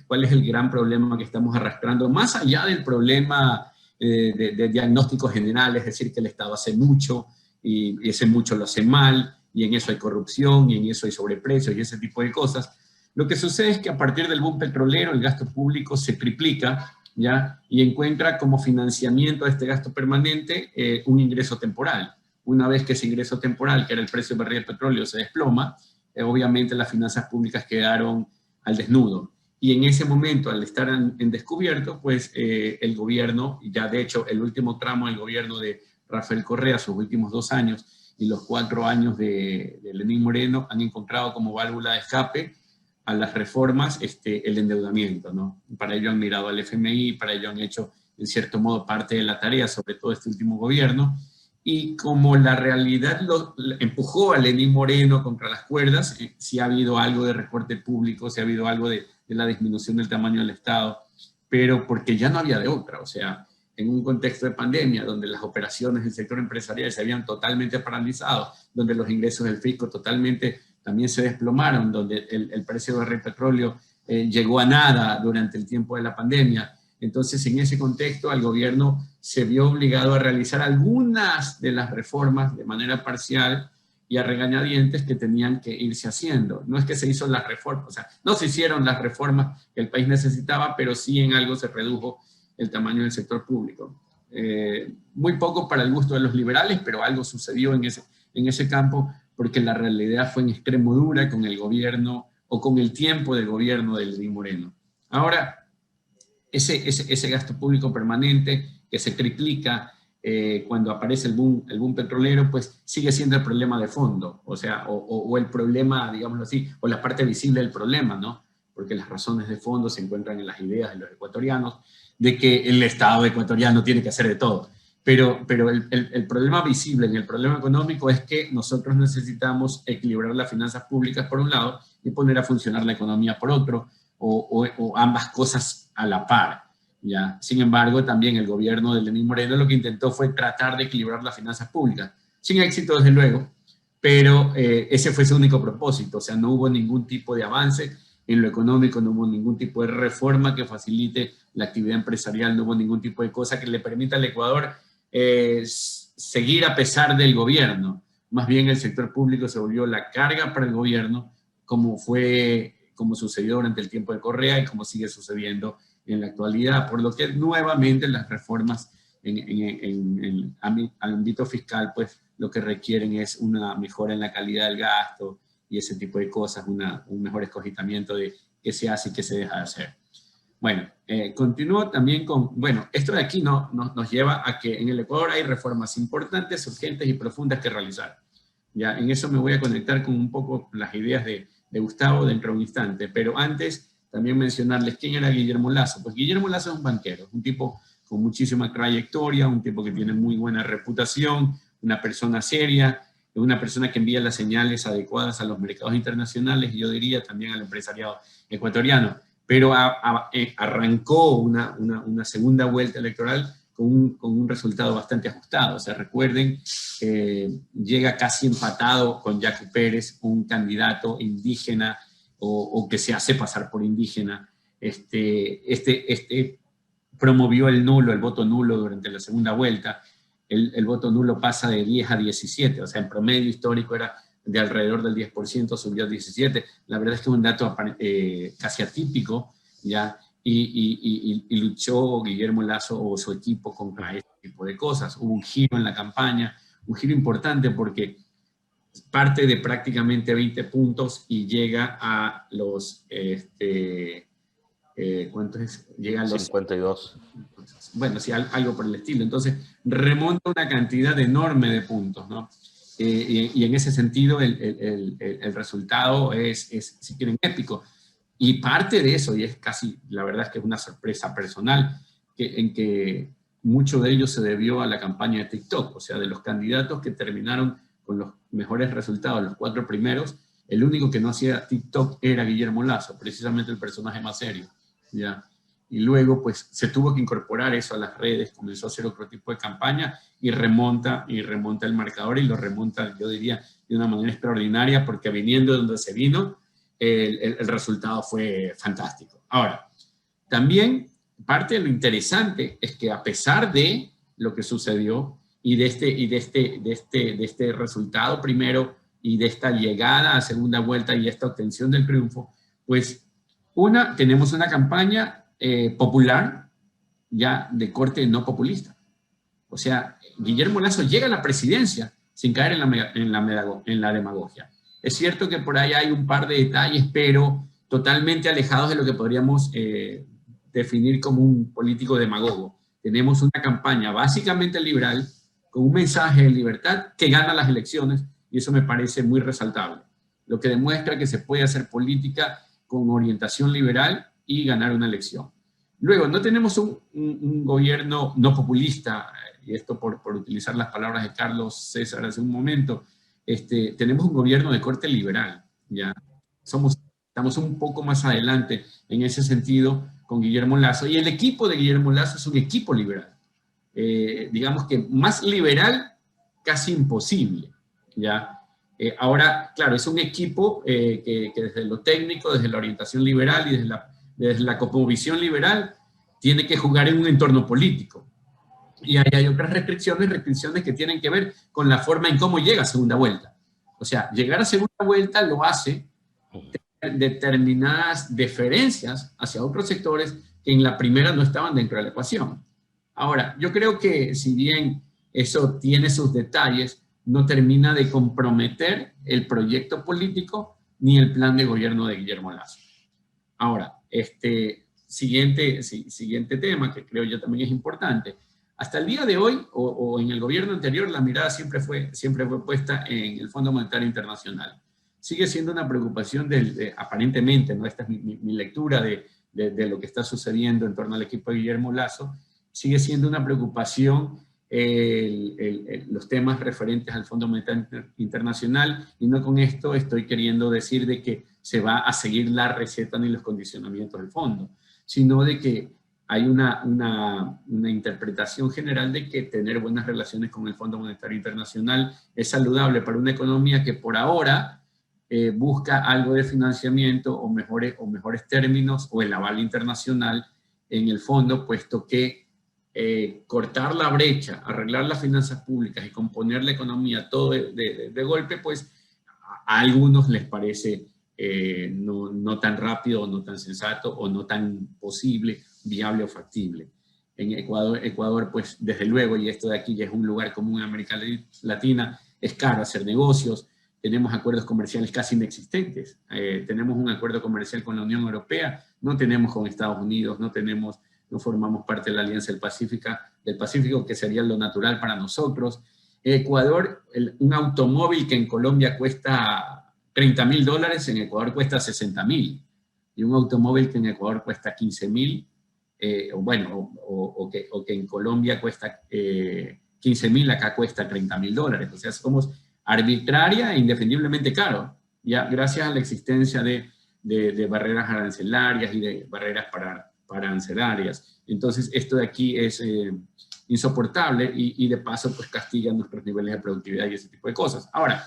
Speaker 4: cuál es el gran problema que estamos arrastrando? Más allá del problema de diagnóstico general, es decir, que el Estado hace mucho y ese mucho lo hace mal, y en eso hay corrupción, y en eso hay sobreprecios y ese tipo de cosas. Lo que sucede es que a partir del boom petrolero el gasto público se triplica, ¿ya? Y encuentra como financiamiento a este gasto permanente un ingreso temporal. Una vez que ese ingreso temporal, que era el precio del barril de petróleo, se desploma, obviamente las finanzas públicas quedaron al desnudo. Y en ese momento, al estar en descubierto, pues el gobierno, ya de hecho el último tramo del gobierno de Rafael Correa, sus últimos 2 años, y los 4 años de Lenín Moreno han encontrado como válvula de escape a las reformas el endeudamiento, ¿no? Para ello han mirado al FMI, para ello han hecho, en cierto modo, parte de la tarea, sobre todo este último gobierno, y como la realidad lo empujó a Lenín Moreno contra las cuerdas, sí ha habido algo de recorte público, sí ha habido algo de la disminución del tamaño del Estado, pero porque ya no había de otra, o sea, en un contexto de pandemia, donde las operaciones del sector empresarial se habían totalmente paralizado, donde los ingresos del fisco totalmente también se desplomaron, donde el precio del petróleo llegó a nada durante el tiempo de la pandemia. Entonces, en ese contexto, el gobierno se vio obligado a realizar algunas de las reformas de manera parcial y a regañadientes que tenían que irse haciendo. No es que se hizo las reformas, o sea, no se hicieron las reformas que el país necesitaba, pero sí en algo se redujo el tamaño del sector público. Muy poco para el gusto de los liberales, pero algo sucedió en ese campo, porque la realidad fue en extremo dura con el gobierno, o con el tiempo del gobierno de Lenín Moreno. Ahora, ese gasto público permanente que se triplica cuando aparece el boom petrolero, pues sigue siendo el problema de fondo, o sea, o el problema, digámoslo así, o la parte visible del problema, ¿no? Porque las razones de fondo se encuentran en las ideas de los ecuatorianos, de que el Estado ecuatoriano tiene que hacer de todo. Pero el problema visible en el problema económico es que nosotros necesitamos equilibrar las finanzas públicas por un lado y poner a funcionar la economía por otro, o ambas cosas a la par, ¿ya? Sin embargo, también el gobierno de Lenín Moreno lo que intentó fue tratar de equilibrar las finanzas públicas, sin éxito desde luego, pero ese fue su único propósito, o sea, no hubo ningún tipo de avance en lo económico, no hubo ningún tipo de reforma que facilite la actividad empresarial, no hubo ningún tipo de cosa que le permita al Ecuador seguir a pesar del gobierno. Más bien el sector público se volvió la carga para el gobierno, como sucedió durante el tiempo de Correa y como sigue sucediendo en la actualidad, por lo que nuevamente las reformas en el ámbito fiscal, pues lo que requieren es una mejora en la calidad del gasto y ese tipo de cosas, un mejor escogitamiento de qué se hace y qué se deja de hacer. Bueno, continúo también bueno, esto de aquí nos lleva a que en el Ecuador hay reformas importantes, urgentes y profundas que realizar. Ya, en eso me voy a conectar con un poco las ideas de Gustavo dentro de un instante, pero antes también mencionarles quién era Guillermo Lasso. Pues Guillermo Lasso es un banquero, un tipo con muchísima trayectoria, un tipo que tiene muy buena reputación, una persona seria, una persona que envía las señales adecuadas a los mercados internacionales y yo diría también al empresariado ecuatoriano, pero arrancó una segunda vuelta electoral con un resultado bastante ajustado. O sea, recuerden, llega casi empatado con Yacu Pérez, un candidato indígena o que se hace pasar por indígena. Promovió el voto nulo durante la segunda vuelta. El voto nulo pasa de 10 a 17, o sea, en promedio histórico era de alrededor del 10%, subió a 17. La verdad es que es un dato casi atípico, ¿ya? Y luchó Guillermo Lasso o su equipo contra este tipo de cosas. Hubo un giro en la campaña, un giro importante porque parte de prácticamente 20 puntos y llega a los... ¿cuánto es? Llega a los
Speaker 1: 52.
Speaker 4: Bueno, sí, algo por el estilo. Entonces, remonta una cantidad enorme de puntos, ¿no? Y en ese sentido, el resultado es, si quieren, épico. Y parte de eso, y es casi, la verdad es que es una sorpresa personal, en que mucho de ello se debió a la campaña de TikTok, o sea, de los candidatos que terminaron con los mejores resultados, los 4 primeros, el único que no hacía TikTok era Guillermo Lasso, precisamente el personaje más serio, ¿ya? Y luego, pues, se tuvo que incorporar eso a las redes, comenzó a hacer otro tipo de campaña y remonta el marcador y lo remonta, yo diría, de una manera extraordinaria, porque viniendo de donde se vino, el resultado fue fantástico. Ahora, también parte de lo interesante es que a pesar de lo que sucedió y de este resultado primero y de esta llegada a segunda vuelta y esta obtención del triunfo, pues tenemos una campaña popular ya de corte no populista. O sea, Guillermo Lasso llega a la presidencia sin caer en la demagogia. Es cierto que por ahí hay un par de detalles, pero totalmente alejados de lo que podríamos definir como un político demagogo. Tenemos una campaña básicamente liberal, con un mensaje de libertad que gana las elecciones, y eso me parece muy resaltable. Lo que demuestra que se puede hacer política con orientación liberal y ganar una elección. Luego, no tenemos un gobierno no populista, y esto por utilizar las palabras de Carlos César hace un momento, tenemos un gobierno de corte liberal, ¿ya? Estamos un poco más adelante en ese sentido con Guillermo Lasso, y el equipo de Guillermo Lasso es un equipo liberal. Digamos que más liberal casi imposible, ¿ya? Ahora, claro, es un equipo que desde lo técnico, desde la orientación liberal y desde la cosmovisión liberal, tiene que jugar en un entorno político. Y ahí hay otras restricciones que tienen que ver con la forma en cómo llega a segunda vuelta. O sea, llegar a segunda vuelta lo hace determinadas deferencias hacia otros sectores que en la primera no estaban dentro de la ecuación. Ahora, yo creo que si bien eso tiene sus detalles, no termina de comprometer el proyecto político ni el plan de gobierno de Guillermo Lasso. Ahora, siguiente tema que creo yo también es importante. Hasta el día de hoy, o en el gobierno anterior, la mirada siempre fue puesta en el Fondo Monetario Internacional. Sigue siendo una preocupación aparentemente, ¿no? Esta es mi lectura de lo que está sucediendo en torno al equipo de Guillermo Lasso, sigue siendo una preocupación los temas referentes al Fondo Monetario Internacional, y no con esto estoy queriendo decir de que se va a seguir la receta ni los condicionamientos del fondo, sino de que hay una interpretación general de que tener buenas relaciones con el Fondo Monetario Internacional es saludable para una economía que por ahora busca algo de financiamiento o mejores términos o el aval internacional en el fondo, puesto que cortar la brecha, arreglar las finanzas públicas y componer la economía todo de golpe, pues a algunos les parece no tan rápido o no tan sensato o no tan posible, viable o factible. En Ecuador, pues desde luego, y esto de aquí ya es un lugar común en América Latina, es caro hacer negocios, tenemos acuerdos comerciales casi inexistentes, tenemos un acuerdo comercial con la Unión Europea, no tenemos con Estados Unidos, no formamos parte de la Alianza del Pacífico, que sería lo natural para nosotros. Ecuador, un automóvil que en Colombia cuesta $30.000, en Ecuador cuesta $60.000. Y un automóvil que en Ecuador cuesta $15.000, o que en Colombia cuesta $15.000, acá cuesta $30.000. O sea, somos arbitraria e indefendiblemente caro, ya gracias a la existencia de barreras arancelarias y de barreras arancelarias. Entonces, esto de aquí es insoportable y de paso pues castiga nuestros niveles de productividad y ese tipo de cosas. Ahora,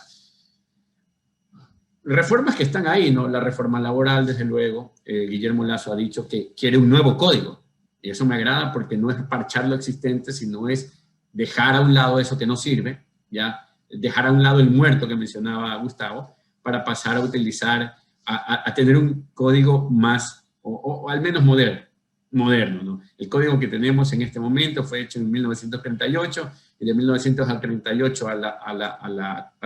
Speaker 4: reformas que están ahí, ¿no? La reforma laboral, desde luego, Guillermo Lasso ha dicho que quiere un nuevo código, y eso me agrada porque no es parchar lo existente, sino es dejar a un lado eso que no sirve, ya dejar a un lado el muerto que mencionaba Gustavo, para pasar a utilizar, a tener un código más, o al menos moderno, ¿no? El código que tenemos en este momento fue hecho en 1938, y de 1938 a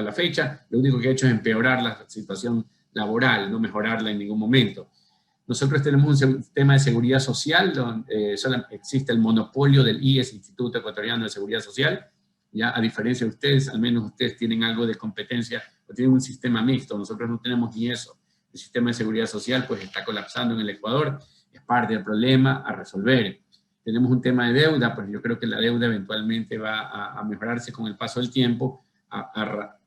Speaker 4: la fecha, lo único que ha hecho es empeorar la situación laboral, no mejorarla en ningún momento. Nosotros tenemos un sistema de seguridad social donde solo existe el monopolio del IES, Instituto Ecuatoriano de Seguridad Social, ya a diferencia de ustedes, al menos ustedes tienen algo de competencia, o tienen un sistema mixto, nosotros no tenemos ni eso. El sistema de seguridad social pues está colapsando en el Ecuador, es parte del problema a resolver. Tenemos un tema de deuda, pues yo creo que la deuda eventualmente va a mejorarse con el paso del tiempo,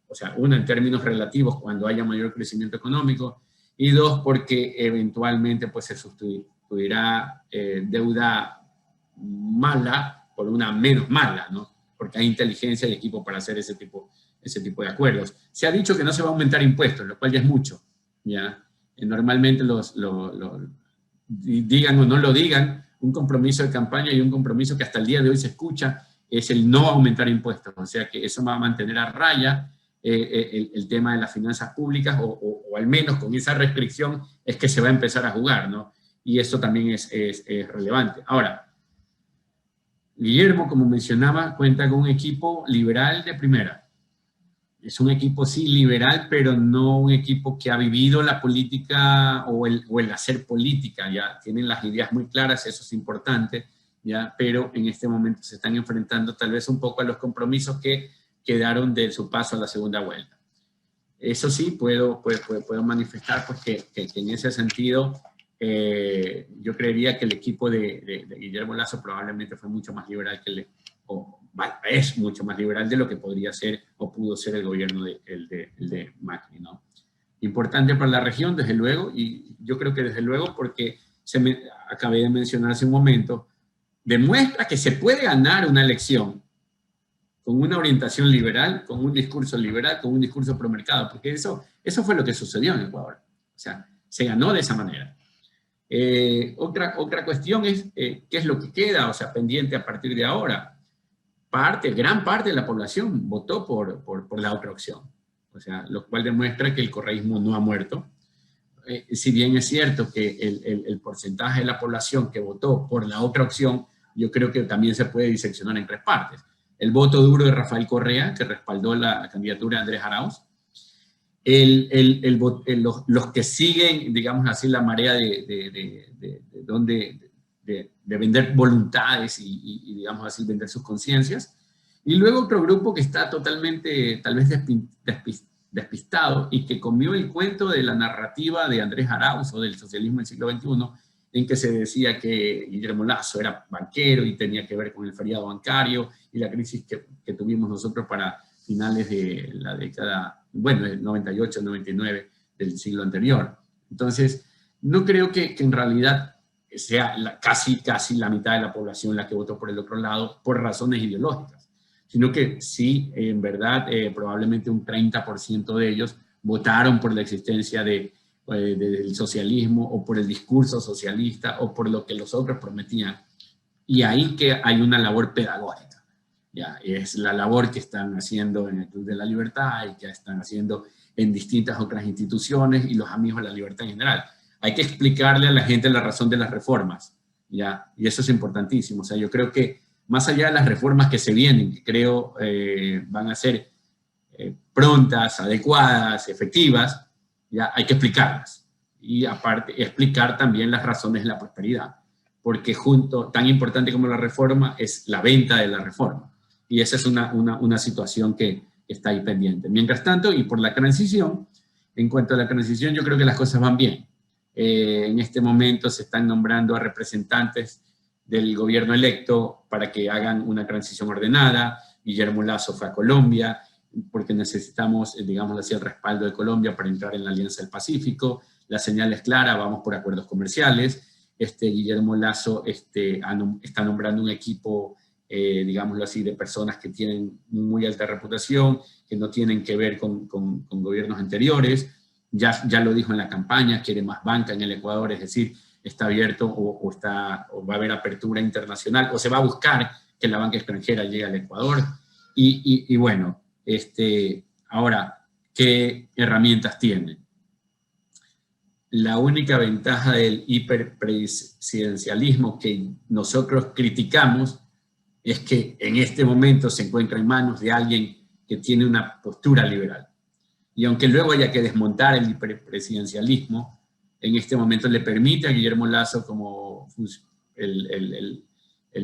Speaker 4: o sea, uno, en términos relativos cuando haya mayor crecimiento económico, y dos, porque eventualmente pues se sustituirá deuda mala por una menos mala, ¿no? Porque hay inteligencia y equipo para hacer ese tipo de acuerdos. Se ha dicho que no se va a aumentar impuestos, lo cual ya es mucho, ¿ya? Normalmente digan o no lo digan, un compromiso de campaña y un compromiso que hasta el día de hoy se escucha es el no aumentar impuestos, o sea que eso va a mantener a raya el tema de las finanzas públicas, o al menos con esa restricción es que se va a empezar a jugar, ¿no? Y eso también es relevante. Ahora, Guillermo, como mencionaba, cuenta con un equipo liberal de primera. es un equipo sí liberal, pero no un equipo que ha vivido la política o el hacer política, ya tienen las ideas muy claras, eso es importante, ya, pero en este momento se están enfrentando tal vez un poco a los compromisos que quedaron de su paso a la segunda vuelta. Eso sí, puedo manifestar pues, que en ese sentido yo creería que el equipo de Guillermo Lasso probablemente fue mucho más liberal que es mucho más liberal de lo que podría ser o pudo ser el gobierno de Macri, ¿no? Importante para la región, desde luego, y yo creo que desde luego porque acabé de mencionar hace un momento, demuestra que se puede ganar una elección con una orientación liberal, con un discurso liberal, con un discurso promercado, porque eso fue lo que sucedió en Ecuador. O sea, se ganó de esa manera. Otra cuestión es qué es lo que queda, o sea, pendiente a partir de ahora. Gran parte de la población votó por la otra opción, o sea, lo cual demuestra que el correísmo no ha muerto. Si bien es cierto que el porcentaje de la población que votó por la otra opción, yo creo que también se puede diseccionar en tres partes. El voto duro de Rafael Correa, que respaldó la candidatura de Andrés Arauz, los que siguen, digamos así, la marea de vender voluntades y, digamos así, vender sus conciencias. Y luego otro grupo que está totalmente, tal vez, despistado y que comió el cuento de la narrativa de Andrés Arauz o del socialismo del siglo XXI, en que se decía que Guillermo Lasso era banquero y tenía que ver con el feriado bancario y la crisis que tuvimos nosotros para finales de la década, bueno, el 98, 99 del siglo anterior. Entonces, no creo que en realidad sea casi la mitad de la población la que votó por el otro lado por razones ideológicas, sino que sí, en verdad, probablemente un 30% de ellos votaron por la existencia del socialismo o por el discurso socialista o por lo que los otros prometían. Y ahí que hay una labor pedagógica. Ya, es la labor que están haciendo en el Club de la Libertad y que están haciendo en distintas otras instituciones y los amigos de la libertad en general. Hay que explicarle a la gente la razón de las reformas, ¿ya? Y eso es importantísimo. O sea, yo creo que más allá de las reformas que se vienen, que creo van a ser prontas, adecuadas, efectivas, ya hay que explicarlas. Y aparte, explicar también las razones de la prosperidad. Porque tan importante como la reforma es la venta de la reforma. Y esa es una situación que está ahí pendiente. Mientras tanto, y por la transición, en cuanto a la transición, yo creo que las cosas van bien. En este momento se están nombrando a representantes del gobierno electo para que hagan una transición ordenada. Guillermo Lasso fue a Colombia, porque necesitamos, digamos así, el respaldo de Colombia para entrar en la Alianza del Pacífico. La señal es clara, vamos por acuerdos comerciales. Guillermo Lasso está nombrando un equipo, digámoslo así, de personas que tienen muy alta reputación, que no tienen que ver con gobiernos anteriores. Ya lo dijo en la campaña, quiere más banca en el Ecuador, es decir, está abierto o va a haber apertura internacional, o se va a buscar que la banca extranjera llegue al Ecuador. Y bueno, ahora, ¿qué herramientas tiene? La única ventaja del hiperpresidencialismo que nosotros criticamos es que en este momento se encuentra en manos de alguien que tiene una postura liberal. Y aunque luego haya que desmontar el hiperpresidencialismo, en este momento le permite a Guillermo Lasso, como el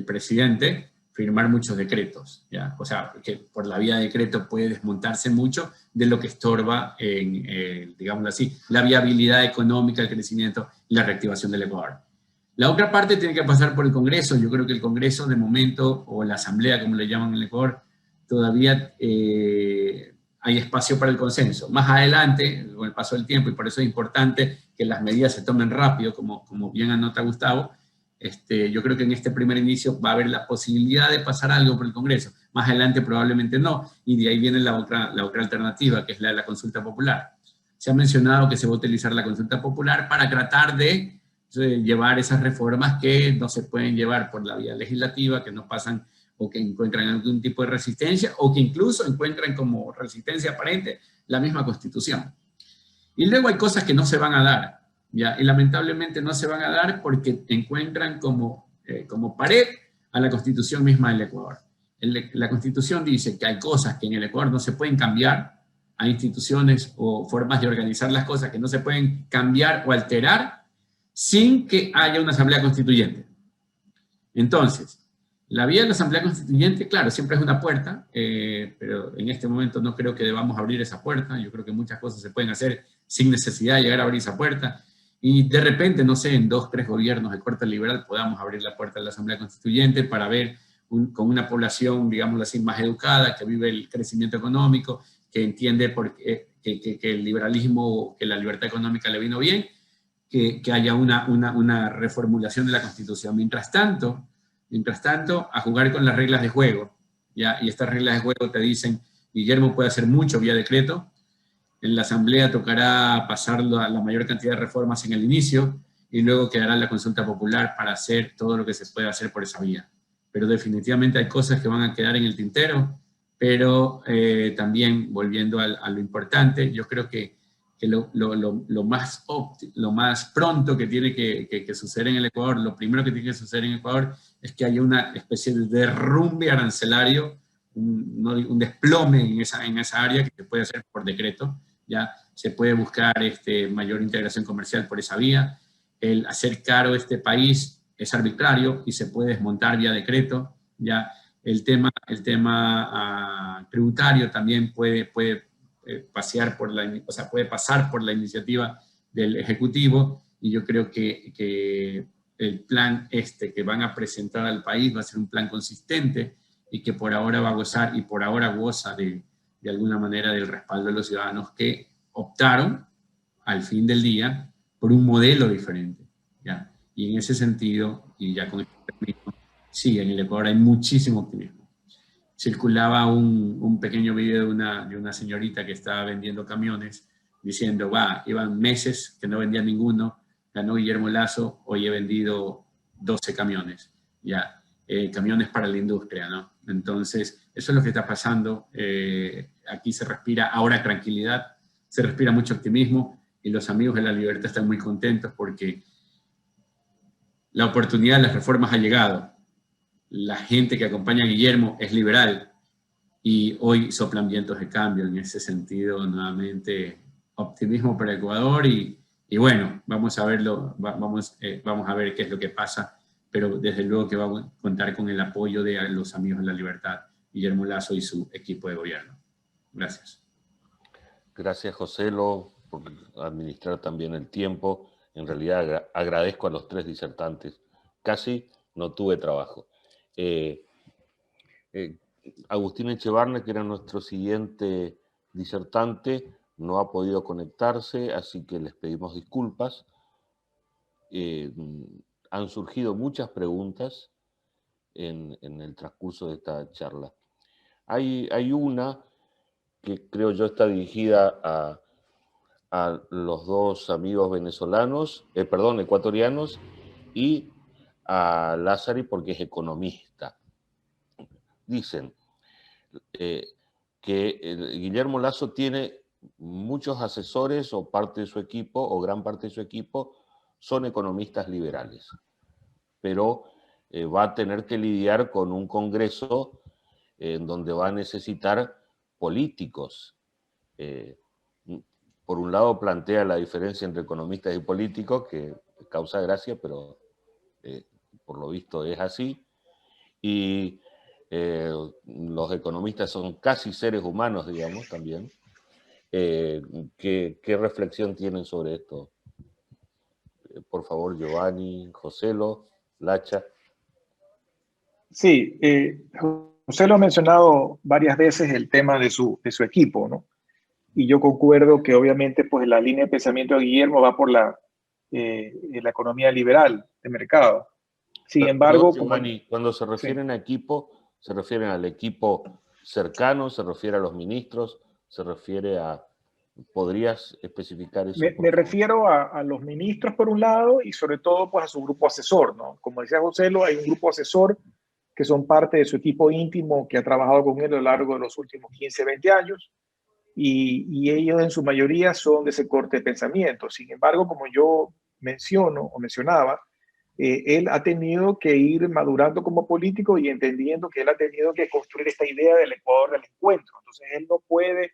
Speaker 4: presidente, firmar muchos decretos, ¿ya? O sea, que por la vía de decreto puede desmontarse mucho de lo que estorba en, digámoslo así, la viabilidad económica, el crecimiento y la reactivación del Ecuador. La otra parte tiene que pasar por el Congreso. Yo creo que el Congreso, de momento, o la Asamblea, como le llaman en el Ecuador, todavía hay espacio para el consenso. Más adelante, con el paso del tiempo, y por eso es importante que las medidas se tomen rápido, como bien anota Gustavo, yo creo que en este primer inicio va a haber la posibilidad de pasar algo por el Congreso. Más adelante probablemente no, y de ahí viene la otra alternativa, que es la de la consulta popular. Se ha mencionado que se va a utilizar la consulta popular para tratar de llevar esas reformas que no se pueden llevar por la vía legislativa, que no pasan o que encuentran algún tipo de resistencia, o que incluso encuentran como resistencia aparente la misma Constitución. Y luego hay cosas que no se van a dar, ¿ya? Y lamentablemente no se van a dar porque encuentran como pared a la Constitución misma del Ecuador. La Constitución dice que hay cosas que en el Ecuador no se pueden cambiar a instituciones o formas de organizar las cosas que no se pueden cambiar o alterar sin que haya una asamblea constituyente. Entonces, la vía de la asamblea constituyente, claro, siempre es una puerta, pero en este momento no creo que debamos abrir esa puerta. Yo creo que muchas cosas se pueden hacer sin necesidad de llegar a abrir esa puerta. Y de repente, no sé, en 2 o 3 gobiernos de corte liberal podamos abrir la puerta de la asamblea constituyente para ver con una población, digamos así, más educada, que vive el crecimiento económico, que entiende que el liberalismo, que la libertad económica le vino bien, que haya una reformulación de la Constitución. Mientras tanto, a jugar con las reglas de juego, ¿ya? Y estas reglas de juego te dicen, Guillermo puede hacer mucho vía decreto, en la Asamblea tocará pasar la mayor cantidad de reformas en el inicio, y luego quedará la consulta popular para hacer todo lo que se puede hacer por esa vía. Pero definitivamente hay cosas que van a quedar en el tintero, pero también, volviendo a lo importante, yo creo que lo más pronto que tiene que suceder en el Ecuador, lo primero que tiene que suceder en Ecuador es que haya una especie de derrumbe arancelario, un desplome en esa área que se puede hacer por decreto, ya se puede buscar mayor integración comercial por esa vía. El hacer caro este país es arbitrario y se puede desmontar vía decreto, ya el tema tributario también puede pasar por la iniciativa del Ejecutivo, y yo creo que el plan que van a presentar al país va a ser un plan consistente y que por ahora va a gozar, y por ahora goza de alguna manera del respaldo de los ciudadanos que optaron al fin del día por un modelo diferente, ¿ya? Y en ese sentido, y ya con este término, sí, en el Ecuador hay muchísimo optimismo. Circulaba un pequeño video de una señorita que estaba vendiendo camiones, diciendo, iban meses que no vendía ninguno, ganó Guillermo Lasso, hoy he vendido 12 camiones, ya, camiones para la industria, ¿no? Entonces, eso es lo que está pasando. Aquí se respira ahora tranquilidad, se respira mucho optimismo, y los amigos de la libertad están muy contentos porque la oportunidad de las reformas ha llegado. La gente que acompaña a Guillermo es liberal, y hoy soplan vientos de cambio. En ese sentido, nuevamente, optimismo para Ecuador, y bueno, vamos a verlo, vamos a ver qué es lo que pasa, pero desde luego que vamos a contar con el apoyo de los amigos de la libertad, Guillermo Lasso y su equipo de gobierno. Gracias.
Speaker 1: Gracias, Joselo, por administrar también el tiempo. En realidad agradezco a los 3 disertantes. Casi no tuve trabajo. Agustín Echevarne, que era nuestro siguiente disertante, no ha podido conectarse, así que les pedimos disculpas. Han surgido muchas preguntas en el transcurso de esta charla. Hay una que creo yo está dirigida a los 2 amigos ecuatorianos, y a Lázari, porque es economista. Dicen que Guillermo Lasso tiene muchos asesores, o parte de su equipo, o gran parte de su equipo, son economistas liberales, pero va a tener que lidiar con un Congreso en donde va a necesitar políticos. Por un lado plantea la diferencia entre economistas y políticos, que causa gracia, pero por lo visto es así, y los economistas son casi seres humanos, digamos, también. ¿Qué reflexión tienen sobre esto? Por favor, Giovanni, Joselo, Lacha.
Speaker 2: Sí, José lo ha mencionado varias veces, el tema de su equipo, ¿no? Y yo concuerdo que obviamente pues la línea de pensamiento de Guillermo va por la economía liberal de mercado. Sin embargo,
Speaker 1: perdón, Giovanni, cuando se refieren a equipo, ¿se refieren al equipo cercano, se refiere a los ministros, se refiere a... ¿Podrías especificar eso?
Speaker 2: Me refiero a los ministros por un lado, y sobre todo pues a su grupo asesor, ¿no? Como decía José, hay un grupo asesor que son parte de su equipo íntimo, que ha trabajado con él a lo largo de los últimos 15, 20 años, y ellos en su mayoría son de ese corte de pensamiento. Sin embargo, como yo mencionaba, él ha tenido que ir madurando como político y entendiendo que él ha tenido que construir esta idea del Ecuador del encuentro. Entonces él no puede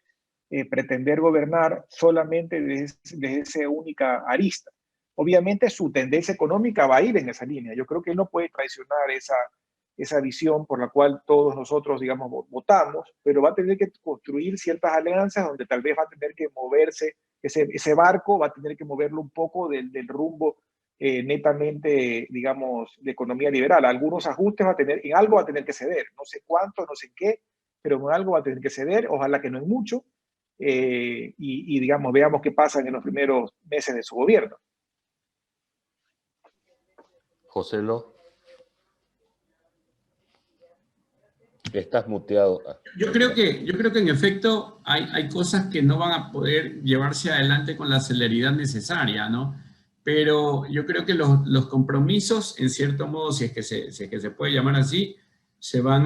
Speaker 2: pretender gobernar solamente desde esa única arista. Obviamente su tendencia económica va a ir en esa línea. Yo creo que él no puede traicionar esa visión por la cual todos nosotros, digamos, votamos, pero va a tener que construir ciertas alianzas donde tal vez va a tener que moverse, ese barco va a tener que moverlo un poco del rumbo netamente, digamos, de economía liberal. Algunos ajustes va a tener, en algo va a tener que ceder, no sé cuánto, no sé en qué, pero en algo va a tener que ceder, ojalá que no en mucho, y digamos, veamos qué pasa en los primeros meses de su gobierno.
Speaker 1: Joselo, estás muteado.
Speaker 4: Yo creo que en efecto hay cosas que no van a poder llevarse adelante con la celeridad necesaria, ¿no? Pero yo creo que los compromisos, en cierto modo, si es que se puede llamar así, se van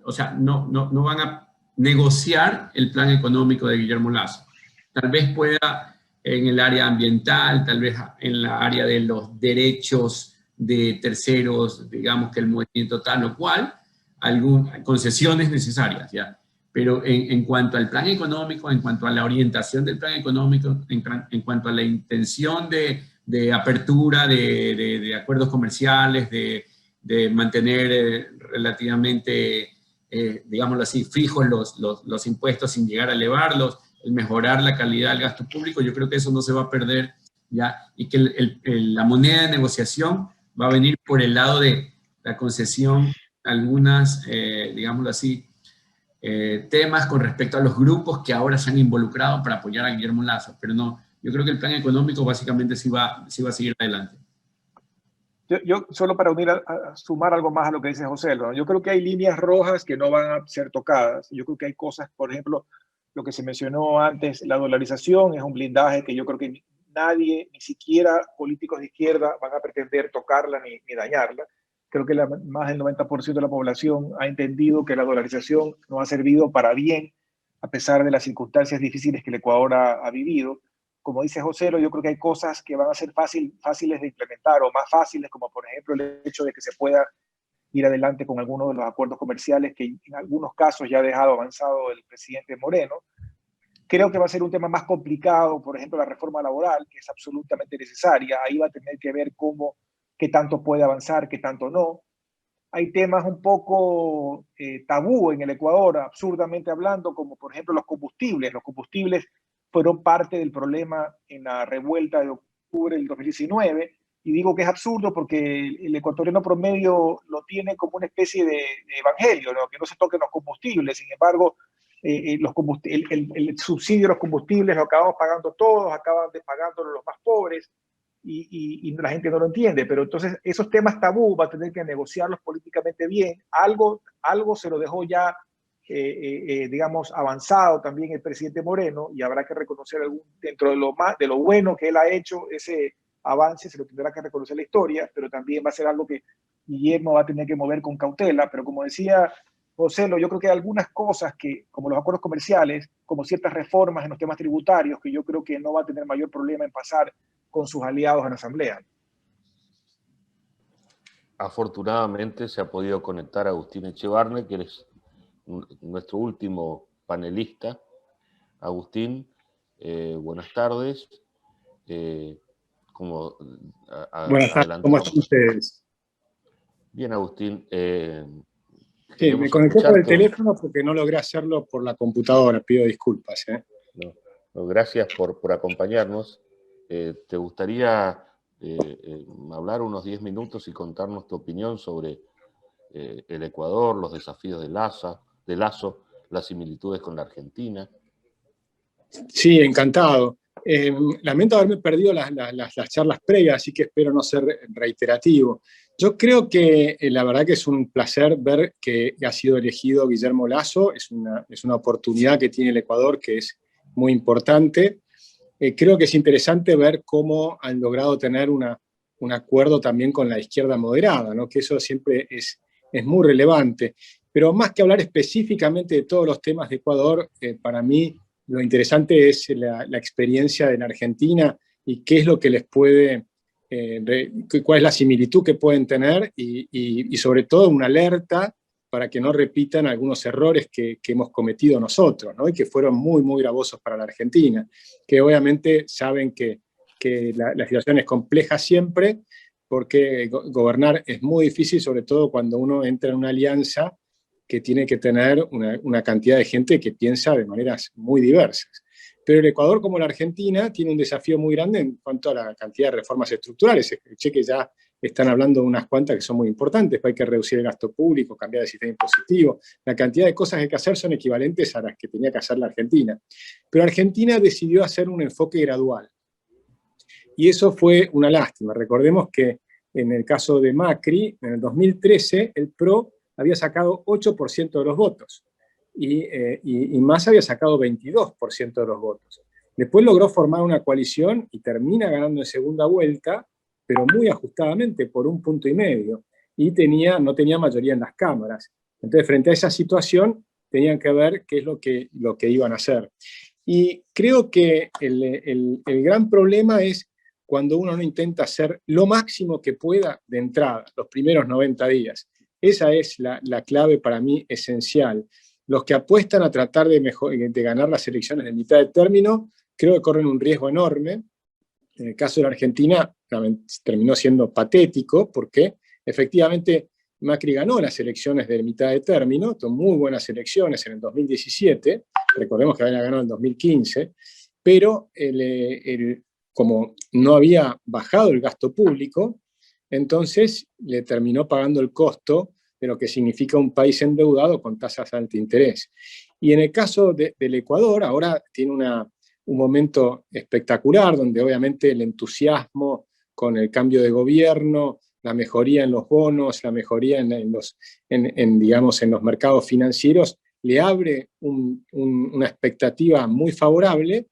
Speaker 4: o sea, no van a negociar el plan económico de Guillermo Lasso. Tal vez pueda en el área ambiental, tal vez en la área de los derechos de terceros, digamos que el movimiento tal o cual, algunas concesiones necesarias, ¿ya? Pero en cuanto al plan económico, en cuanto a la orientación del plan económico, en cuanto a la intención de apertura de acuerdos comerciales, de mantener relativamente, digámoslo así, fijos los impuestos sin llegar a elevarlos, el mejorar la calidad del gasto público, yo creo que eso no se va a perder, ¿ya? Y que la moneda de negociación va a venir por el lado de la concesión, algunas, digámoslo así, temas con respecto a los grupos que ahora se han involucrado para apoyar a Guillermo Lasso, pero no, yo creo que el plan económico básicamente sí va a seguir adelante.
Speaker 2: Yo solo para unir, a sumar algo más a lo que dice José, ¿no? Yo creo que hay líneas rojas que no van a ser tocadas. Yo creo que hay cosas, por ejemplo, lo que se mencionó antes, la dolarización es un blindaje que yo creo que nadie, ni siquiera políticos de izquierda, van a pretender tocarla ni dañarla. Creo que más del 90% de la población ha entendido que la dolarización no ha servido para bien, a pesar de las circunstancias difíciles que el Ecuador ha vivido. Como dice José, yo creo que hay cosas que van a ser fáciles de implementar o más fáciles, como por ejemplo el hecho de que se pueda ir adelante con algunos de los acuerdos comerciales que en algunos casos ya ha dejado avanzado el presidente Moreno. Creo que va a ser un tema más complicado, por ejemplo, la reforma laboral, que es absolutamente necesaria. Ahí va a tener que ver qué tanto puede avanzar, qué tanto no. Hay temas un poco tabú en el Ecuador, absurdamente hablando, como por ejemplo los combustibles. Los combustibles fueron parte del problema en la revuelta de octubre del 2019, y digo que es absurdo porque el ecuatoriano promedio lo tiene como una especie de evangelio, ¿no? Que no se toquen los combustibles. Sin embargo, el subsidio de los combustibles lo acabamos pagando todos, acaban pagándolo los más pobres, y la gente no lo entiende. Pero entonces esos temas tabú va a tener que negociarlos políticamente bien. Algo se lo dejó ya, digamos, avanzado también el presidente Moreno, y habrá que reconocer dentro de lo bueno que él ha hecho, ese avance se lo tendrá que reconocer la historia, pero también va a ser algo que Guillermo va a tener que mover con cautela. Pero como decía José, yo creo que hay algunas cosas que, como los acuerdos comerciales, como ciertas reformas en los temas tributarios, que yo creo que no va a tener mayor problema en pasar con sus aliados en la Asamblea.
Speaker 1: Afortunadamente se ha podido conectar a Agustín Echevarne, que es nuestro último panelista. Agustín, buenas tardes.
Speaker 5: Buenas tardes, ¿cómo están ustedes?
Speaker 1: Bien, Agustín.
Speaker 5: Sí, me conecté por el teléfono porque no logré hacerlo por la computadora, pido disculpas.
Speaker 1: No, gracias por acompañarnos. ¿Te gustaría hablar unos 10 minutos y contarnos tu opinión sobre el Ecuador, los desafíos de Lasso, las similitudes con la Argentina?
Speaker 5: Sí, encantado. Lamento haberme perdido las charlas previas, así que espero no ser reiterativo. Yo creo que la verdad que es un placer ver que ha sido elegido Guillermo Lasso. Es una oportunidad que tiene el Ecuador que es muy importante. Creo que es interesante ver cómo han logrado tener un acuerdo también con la izquierda moderada, ¿no? Que eso siempre es muy relevante. Pero más que hablar específicamente de todos los temas de Ecuador, para mí lo interesante es la experiencia de la Argentina y qué es lo que les puede, cuál es la similitud que pueden tener y sobre todo una alerta para que no repitan algunos errores que hemos cometido nosotros, ¿no? Y que fueron muy, muy gravosos para la Argentina, que obviamente saben que la situación es compleja siempre, porque gobernar es muy difícil, sobre todo cuando uno entra en una alianza que tiene que tener una cantidad de gente que piensa de maneras muy diversas. Pero el Ecuador, como la Argentina, tiene un desafío muy grande en cuanto a la cantidad de reformas estructurales. Escuché que ya están hablando de unas cuantas que son muy importantes, hay que reducir el gasto público, cambiar el sistema impositivo. La cantidad de cosas que hay que hacer son equivalentes a las que tenía que hacer la Argentina. Pero Argentina decidió hacer un enfoque gradual. Y eso fue una lástima. Recordemos que en el caso de Macri, en el 2013, el PRO había sacado 8% de los votos. Y Massa había sacado 22% de los votos. Después logró formar una coalición y termina ganando en segunda vuelta, pero muy ajustadamente, por 1,5 puntos, y no tenía mayoría en las cámaras. Entonces, frente a esa situación, tenían que ver qué es lo que iban a hacer. Y creo que el gran problema es cuando uno no intenta hacer lo máximo que pueda de entrada, los primeros 90 días. Esa es la clave para mí esencial. Los que apuestan a tratar de ganar las elecciones de mitad de término, creo que corren un riesgo enorme. En el caso de la Argentina, terminó siendo patético, porque efectivamente Macri ganó las elecciones de mitad de término, son muy buenas elecciones en el 2017, recordemos que había ganado en el 2015, pero como no había bajado el gasto público, entonces le terminó pagando el costo de lo que significa un país endeudado con tasas de alto interés. Y en el caso del Ecuador, ahora tiene un momento espectacular, donde obviamente el entusiasmo con el cambio de gobierno, la mejoría en los bonos, la mejoría en los mercados financieros, le abre una expectativa muy favorable,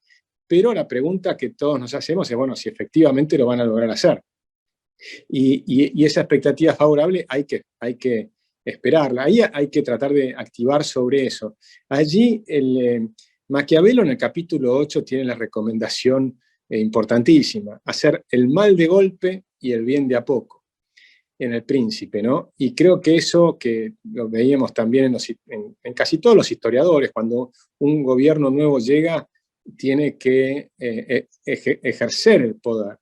Speaker 5: pero la pregunta que todos nos hacemos es, bueno, si efectivamente lo van a lograr hacer. Y esa expectativa favorable hay que esperarla, ahí hay que tratar de activar sobre eso. Allí Maquiavelo en el capítulo 8 tiene la recomendación importantísima, hacer el mal de golpe y el bien de a poco, en El Príncipe, ¿no? Y creo que eso, que lo veíamos también en casi todos los historiadores, cuando un gobierno nuevo llega, tiene que ejercer el poder.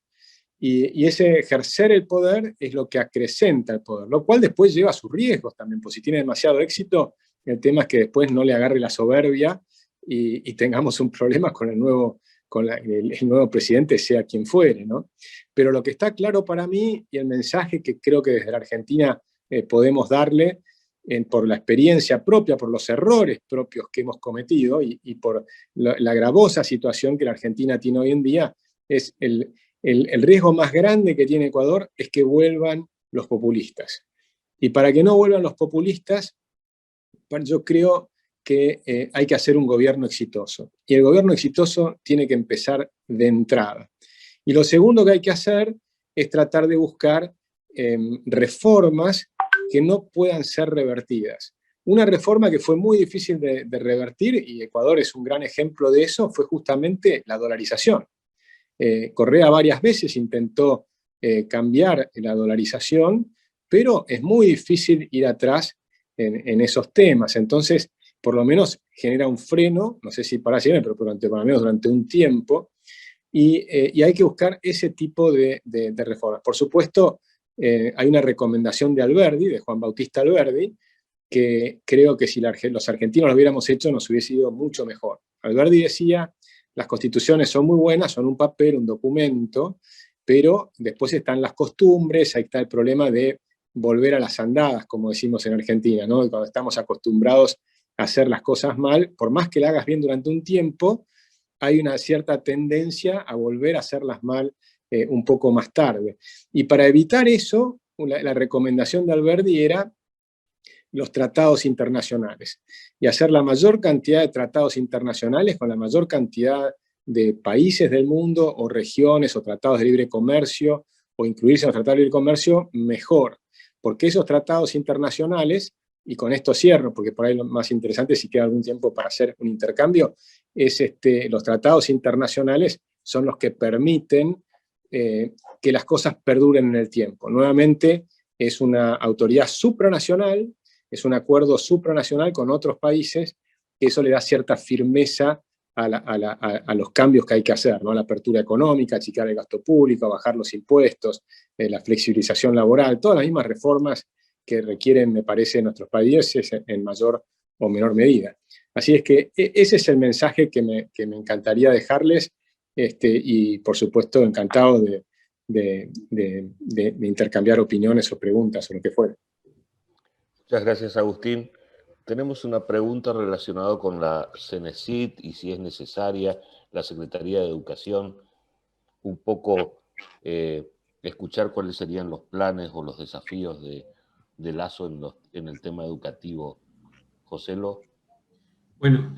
Speaker 5: Y ese ejercer el poder es lo que acrecenta el poder, lo cual después lleva sus riesgos también, pues si tiene demasiado éxito, el tema es que después no le agarre la soberbia y tengamos un problema con el nuevo presidente, sea quien fuere, ¿no? Pero lo que está claro para mí, y el mensaje que creo que desde la Argentina podemos darle, por la experiencia propia, por los errores propios que hemos cometido y por la gravosa situación que la Argentina tiene hoy en día, es el riesgo más grande que tiene Ecuador es que vuelvan los populistas. Y para que no vuelvan los populistas, yo creo que hay que hacer un gobierno exitoso. Y el gobierno exitoso tiene que empezar de entrada. Y lo segundo que hay que hacer es tratar de buscar reformas que no puedan ser revertidas. Una reforma que fue muy difícil de revertir, y Ecuador es un gran ejemplo de eso, fue justamente la dolarización. Correa varias veces intentó cambiar la dolarización, pero es muy difícil ir atrás en esos temas. Entonces, por lo menos genera un freno, no sé si para siempre, pero por lo menos durante un tiempo, y hay que buscar ese tipo de reformas. Por supuesto, hay una recomendación de Alberdi, de Juan Bautista Alberdi, que creo que si los argentinos lo hubiéramos hecho nos hubiese ido mucho mejor. Alberdi decía, las constituciones son muy buenas, son un papel, un documento, pero después están las costumbres, ahí está el problema de volver a las andadas, como decimos en Argentina, ¿no? Cuando estamos acostumbrados a hacer las cosas mal, por más que la hagas bien durante un tiempo, hay una cierta tendencia a volver a hacerlas mal un poco más tarde. Y para evitar eso, la recomendación de Alberdi era los tratados internacionales, y hacer la mayor cantidad de tratados internacionales con la mayor cantidad de países del mundo, o regiones, o tratados de libre comercio, o incluirse en los tratados de libre comercio, mejor. Porque esos tratados internacionales, y con esto cierro, porque por ahí lo más interesante, si queda algún tiempo para hacer un intercambio, es los tratados internacionales son los que permiten que las cosas perduren en el tiempo. Nuevamente, es una autoridad supranacional, es un acuerdo supranacional con otros países, que eso le da cierta firmeza a los cambios que hay que hacer, ¿no? La apertura económica, achicar el gasto público, bajar los impuestos, la flexibilización laboral, todas las mismas reformas que requieren, me parece, nuestros países en mayor o menor medida. Así es que ese es el mensaje que me encantaría dejarles, y por supuesto encantado de intercambiar opiniones o preguntas o lo que fuera.
Speaker 1: Muchas gracias, Agustín. Tenemos una pregunta relacionada con la CENESID y si es necesaria la Secretaría de Educación, un poco escuchar cuáles serían los planes o los desafíos de Lasso en el tema educativo. Joselo.
Speaker 4: Bueno,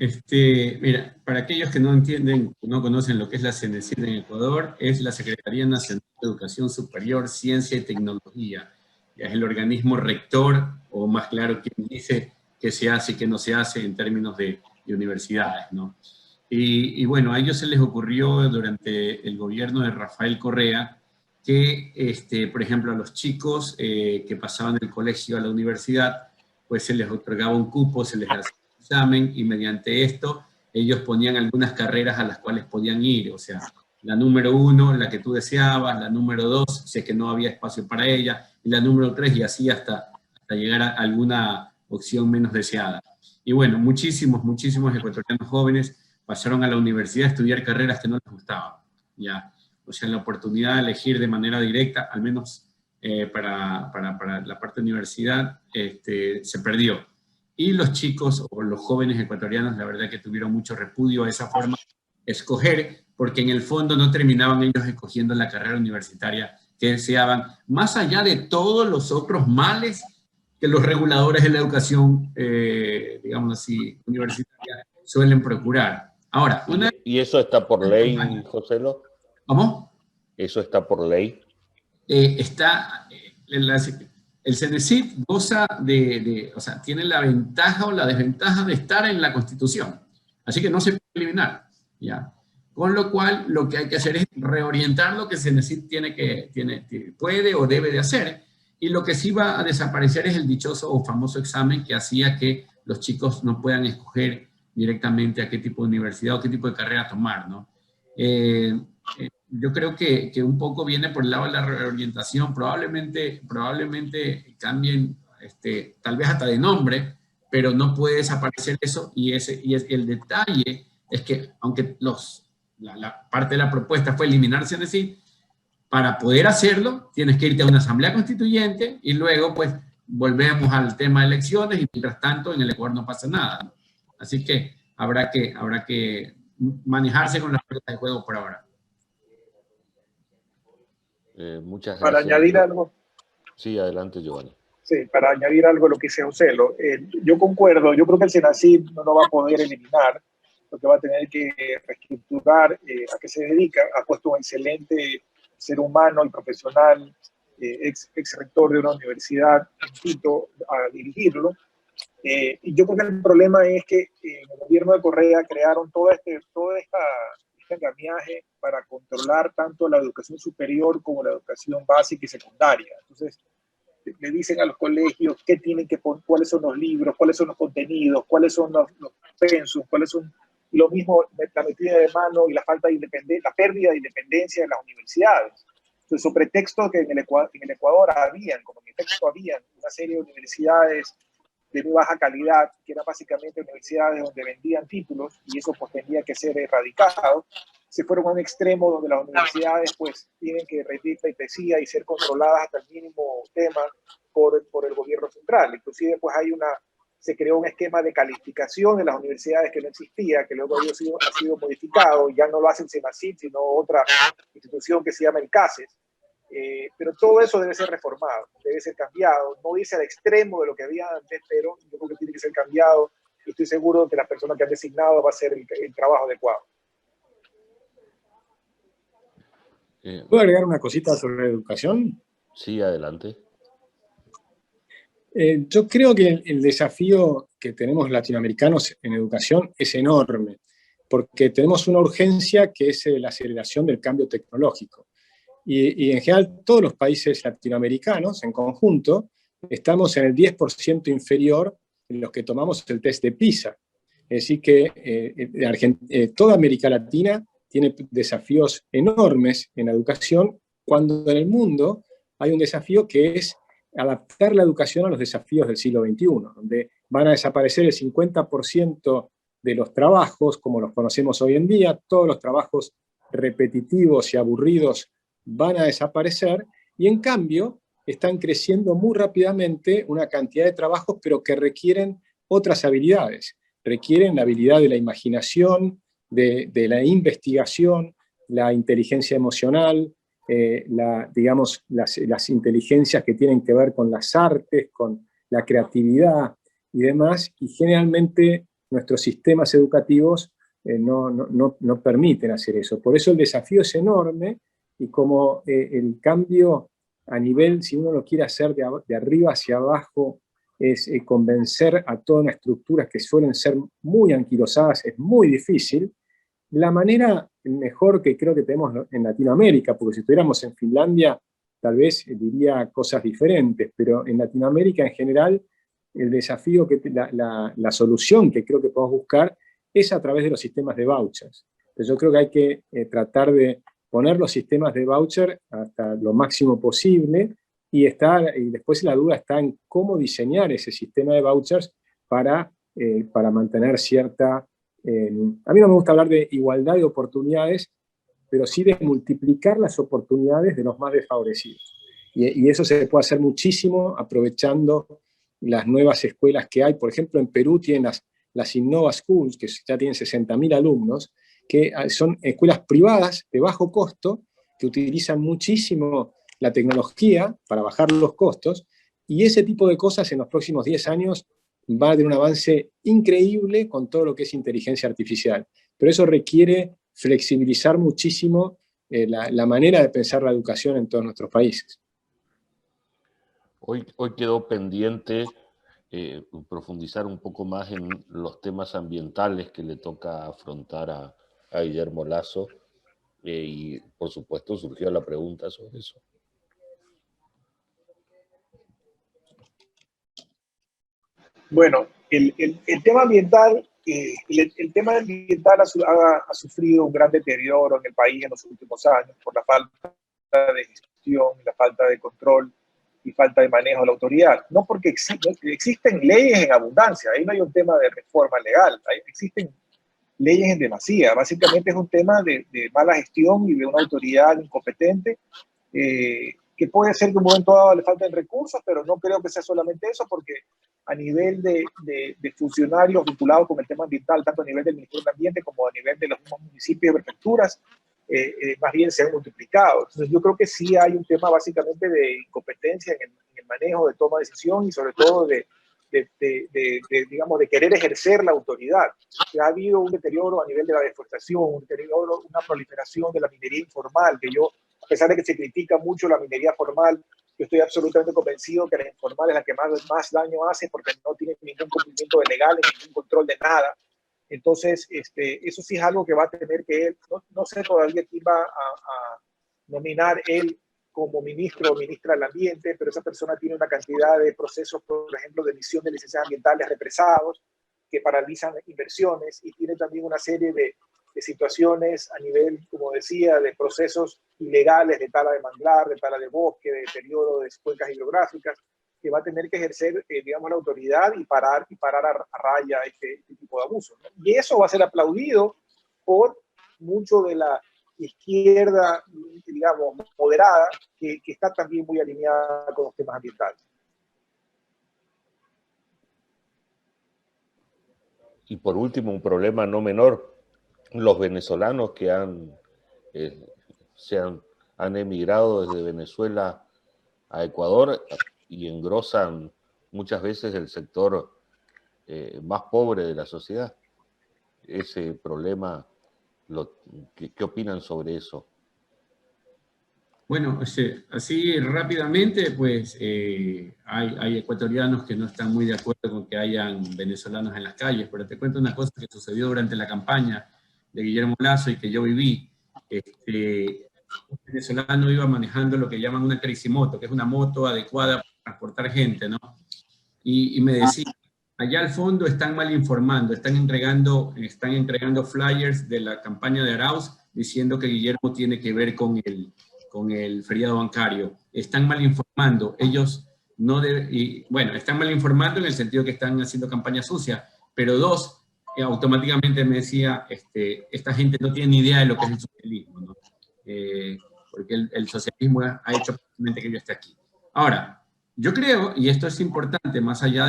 Speaker 4: mira, para aquellos que no entienden, no conocen lo que es la CENESID en Ecuador, es la Secretaría Nacional de Educación Superior, Ciencia y Tecnología. Es el organismo rector, o más claro, quien dice qué se hace y qué no se hace en términos de universidades, ¿no? Y bueno, a ellos se les ocurrió durante el gobierno de Rafael Correa que, por ejemplo, a los chicos que pasaban del colegio a la universidad, pues se les otorgaba un cupo, se les hacía un examen, y mediante esto ellos ponían algunas carreras a las cuales podían ir, o sea, la número 1, la que tú deseabas, la número 2, si es que no había espacio para ella, y la número 3, y así hasta llegar a alguna opción menos deseada. Y bueno, muchísimos ecuatorianos jóvenes pasaron a la universidad a estudiar carreras que no les gustaban, ¿ya? O sea, la oportunidad de elegir de manera directa, al menos para la parte de universidad, se perdió. Y los chicos o los jóvenes ecuatorianos, la verdad que tuvieron mucho repudio a esa forma de escoger, porque en el fondo no terminaban ellos escogiendo la carrera universitaria que deseaban, más allá de todos los otros males que los reguladores de la educación, digamos así, universitaria, suelen procurar. Ahora,
Speaker 1: ¿Y eso está por ley, Joselo?
Speaker 4: ¿Cómo?
Speaker 1: ¿Eso está por ley?
Speaker 4: El CENESID goza o sea, tiene la ventaja o la desventaja de estar en la Constitución. Así que no se puede eliminar, ¿ya? Con lo cual, lo que hay que hacer es reorientar lo que el CENESID puede o debe de hacer, y lo que sí va a desaparecer es el dichoso o famoso examen que hacía que los chicos no puedan escoger directamente a qué tipo de universidad o qué tipo de carrera tomar, ¿no? Yo creo que un poco viene por el lado de la reorientación, probablemente cambien, tal vez hasta de nombre, pero no puede desaparecer eso, y el detalle es que, aunque la parte de la propuesta fue eliminar CENESID, para poder hacerlo tienes que irte a una asamblea constituyente, y luego pues volvemos al tema de elecciones, y mientras tanto en el Ecuador no pasa nada, ¿no? Así que habrá que manejarse con las reglas de juego por ahora.
Speaker 1: Muchas gracias.
Speaker 2: Para añadir algo.
Speaker 1: Sí, adelante, Giovanni.
Speaker 2: Sí, para añadir algo a lo que dice Joselo, yo concuerdo, yo creo que el CENACID no va a poder eliminar, lo que va a tener que reestructurar a qué se dedica. Ha puesto un excelente ser humano y profesional, ex rector de una universidad en Quito, a dirigirlo. Y yo creo que el problema es que en el gobierno de Correa crearon todo este andamiaje para controlar tanto la educación superior como la educación básica y secundaria. Entonces, le dicen a los colegios qué tienen que poner, cuáles son los libros, cuáles son los contenidos, cuáles son los pensos, cuáles son, lo mismo la metida de mano y la falta de independencia, la pérdida de independencia de las universidades. Entonces, sobre pretexto que en el Ecuador habían, como en efecto habían una serie de universidades de muy baja calidad, que eran básicamente universidades donde vendían títulos, y eso pues tenía que ser erradicado, se fueron a un extremo donde las universidades pues tienen que rendir pleitesía y ser controladas hasta el mínimo tema por el gobierno central. Inclusive pues se creó un esquema de calificación en las universidades que no existía, que luego ha sido modificado, y ya no lo hace el CENACID, sino otra institución que se llama el CASES. Pero todo eso debe ser reformado, debe ser cambiado, no irse al extremo de lo que había antes, pero yo creo que tiene que ser cambiado, y estoy seguro de que la persona que han designado va a hacer el trabajo adecuado.
Speaker 5: ¿Puedo agregar una cosita sobre educación?
Speaker 1: Sí, adelante.
Speaker 5: Yo creo que el desafío que tenemos latinoamericanos en educación es enorme, porque tenemos una urgencia que es la aceleración del cambio tecnológico. Y en general todos los países latinoamericanos en conjunto estamos en el 10% inferior en los que tomamos el test de PISA. Es decir que toda América Latina tiene desafíos enormes en la educación, cuando en el mundo hay un desafío que es adaptar la educación a los desafíos del siglo XXI, donde van a desaparecer el 50% de los trabajos, como los conocemos hoy en día, todos los trabajos repetitivos y aburridos van a desaparecer, y en cambio están creciendo muy rápidamente una cantidad de trabajos, pero que requieren otras habilidades. Requieren la habilidad de la imaginación, de la investigación, la inteligencia emocional, digamos, las inteligencias que tienen que ver con las artes, con la creatividad y demás, y generalmente nuestros sistemas educativos no permiten hacer eso. Por eso el desafío es enorme, y como el cambio a nivel, si uno lo quiere hacer de arriba hacia abajo, es convencer a todas las estructuras que suelen ser muy anquilosadas, es muy difícil. La manera mejor que creo que tenemos en Latinoamérica, porque si estuviéramos en Finlandia, tal vez diría cosas diferentes, pero en Latinoamérica en general, el desafío, la solución que creo que podemos buscar es a través de los sistemas de vouchers. Entonces yo creo que hay que tratar de poner los sistemas de voucher hasta lo máximo posible, y después la duda está en cómo diseñar ese sistema de vouchers para mantener cierta... a mí no me gusta hablar de igualdad de oportunidades, pero sí de multiplicar las oportunidades de los más desfavorecidos. Y eso se puede hacer muchísimo aprovechando las nuevas escuelas que hay. Por ejemplo, en Perú tienen las Innova Schools, que ya tienen 60.000 alumnos, que son escuelas privadas de bajo costo, que utilizan muchísimo la tecnología para bajar los costos, y ese tipo de cosas en los próximos 10 años va a tener un avance increíble con todo lo que es inteligencia artificial. Pero eso requiere flexibilizar muchísimo la manera de pensar la educación en todos nuestros países.
Speaker 1: Hoy quedó pendiente profundizar un poco más en los temas ambientales que le toca afrontar a Guillermo Lasso, y por supuesto surgió la pregunta sobre eso.
Speaker 2: Bueno, el tema ambiental, el tema ambiental ha sufrido un gran deterioro en el país en los últimos años por la falta de gestión, la falta de control y falta de manejo de la autoridad. No porque existen leyes en abundancia, ahí no hay un tema de reforma legal, existen leyes en demasía. Básicamente es un tema de mala gestión y de una autoridad incompetente, que puede ser que en un momento dado le falten recursos, pero no creo que sea solamente eso, porque a nivel de funcionarios vinculados con el tema ambiental, tanto a nivel del Ministerio del Ambiente como a nivel de los mismos municipios y prefecturas, más bien se han multiplicado. Entonces yo creo que sí hay un tema básicamente de incompetencia en el manejo de toma de decisión, y sobre todo digamos, de querer ejercer la autoridad. Ha habido un deterioro a nivel de la deforestación, un deterioro, una proliferación de la minería informal, que yo, a pesar de que se critica mucho la minería formal, yo estoy absolutamente convencido que la informal es la que más daño hace, porque no tiene ningún cumplimiento de legal, ningún control de nada. Entonces, eso sí es algo que va a tener que él, no sé todavía quién va a nominar él como ministro o ministra del Ambiente, pero esa persona tiene una cantidad de procesos, por ejemplo, de emisión de licencias ambientales represados, que paralizan inversiones, y tiene también una serie de situaciones a nivel, como decía, de procesos ilegales de tala de manglar, de tala de bosque, de deterioro de cuencas hidrográficas, que va a tener que ejercer, digamos, la autoridad y parar a raya este tipo de abusos, ¿no? Y eso va a ser aplaudido por mucho de la izquierda, digamos, moderada, que está también muy alineada con los temas ambientales.
Speaker 1: Y por último, un problema no menor, los venezolanos que han emigrado desde Venezuela a Ecuador y engrosan muchas veces el sector más pobre de la sociedad. Ese problema, ¿qué opinan sobre eso?
Speaker 4: Bueno, así rápidamente, pues hay ecuatorianos que no están muy de acuerdo con que hayan venezolanos en las calles, pero te cuento una cosa que sucedió durante la campaña de Guillermo Lasso y que yo viví. Un venezolano iba manejando lo que llaman una crisimoto, que es una moto adecuada transportar gente, ¿no? Y me decía, allá al fondo están mal informando, están entregando flyers de la campaña de Arauz diciendo que Guillermo tiene que ver con el feriado bancario. Están mal informando, ellos no deben, y bueno, están mal informando en el sentido que están haciendo campaña sucia, pero dos, automáticamente me decía, esta gente no tiene ni idea de lo que es el socialismo, ¿no? Porque el socialismo ha hecho precisamente que yo esté aquí. Ahora, yo creo, y esto es importante, más allá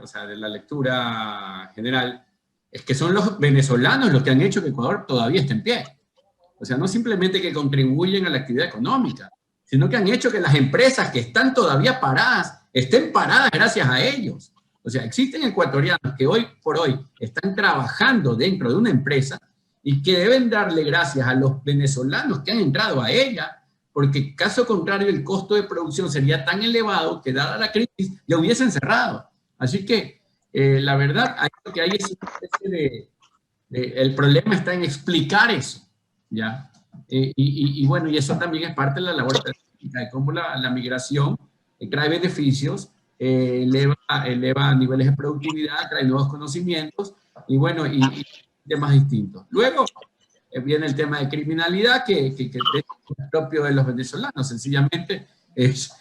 Speaker 4: o sea, de la lectura general, es que son los venezolanos los que han hecho que Ecuador todavía esté en pie. O sea, no simplemente que contribuyen a la actividad económica, sino que han hecho que las empresas que están todavía paradas estén paradas gracias a ellos. O sea, existen ecuatorianos que hoy por hoy están trabajando dentro de una empresa y que deben darle gracias a los venezolanos que han entrado a ella, porque caso contrario el costo de producción sería tan elevado que dada la crisis ya hubiesen cerrado. Así que la verdad lo que hay es una especie el problema está en explicar eso, ¿ya? Y bueno, y eso también es parte de la labor estadística, de cómo la migración trae beneficios, eleva niveles de productividad, trae nuevos conocimientos, y bueno, y temas distintos. Luego viene el tema de criminalidad, que es propio de los venezolanos, sencillamente es,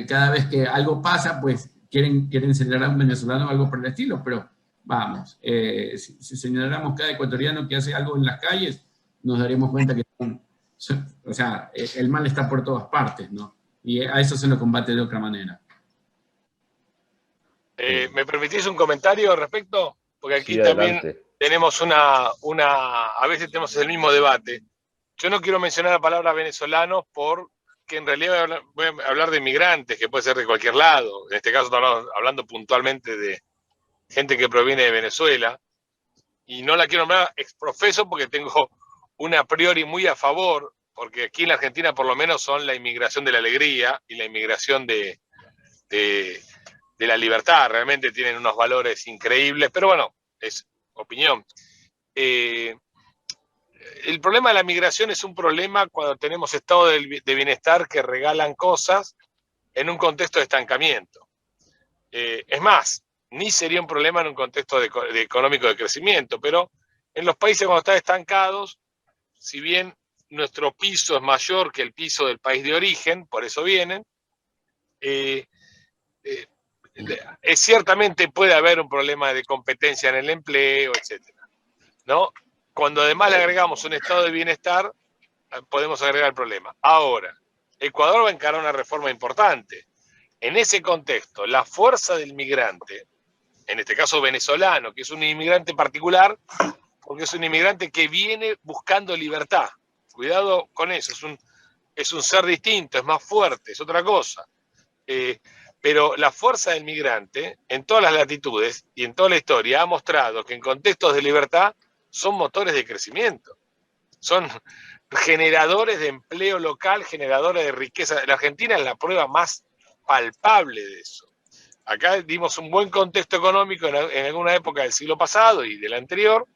Speaker 4: cada vez que algo pasa, pues quieren señalar a un venezolano o algo por el estilo, pero vamos, si señaláramos cada ecuatoriano que hace algo en las calles, nos daríamos cuenta que o sea, el mal está por todas partes, ¿no? Y a eso se lo combate de otra manera.
Speaker 3: ¿Me permitís un comentario al respecto? Porque aquí
Speaker 1: Sí,
Speaker 3: también
Speaker 1: adelante.
Speaker 3: tenemos a veces tenemos el mismo debate. Yo no quiero mencionar la palabra venezolanos porque en realidad voy a hablar de migrantes, que puede ser de cualquier lado. En este caso estamos hablando puntualmente de gente que proviene de Venezuela. Y no la quiero nombrar exprofeso porque tengo una a priori muy a favor, porque aquí en la Argentina por lo menos son la inmigración de la alegría y la inmigración de la libertad. Realmente tienen unos valores increíbles, pero bueno, es opinión. El problema de la migración es un problema cuando tenemos estados de bienestar que regalan cosas en un contexto de estancamiento. Es más, ni sería un problema en un contexto de económico de crecimiento, pero en los países cuando están estancados, si bien nuestro piso es mayor que el piso del país de origen, por eso vienen, ciertamente puede haber un problema de competencia en el empleo, etcétera, ¿no? Cuando además le agregamos un estado de bienestar, podemos agregar el problema. Ahora, Ecuador va a encarar una reforma importante. En ese contexto, la fuerza del migrante, en este caso venezolano, que es un inmigrante particular, porque es un inmigrante que viene buscando libertad. Cuidado con eso, es un ser distinto, es más fuerte, es otra cosa. Pero la fuerza del migrante, en todas las latitudes y en toda la historia, ha mostrado que en contextos de libertad son motores de crecimiento. Son generadores de empleo local, generadores de riqueza. La Argentina es la prueba más palpable de eso. Acá dimos un buen contexto económico en alguna época del siglo pasado y del anterior,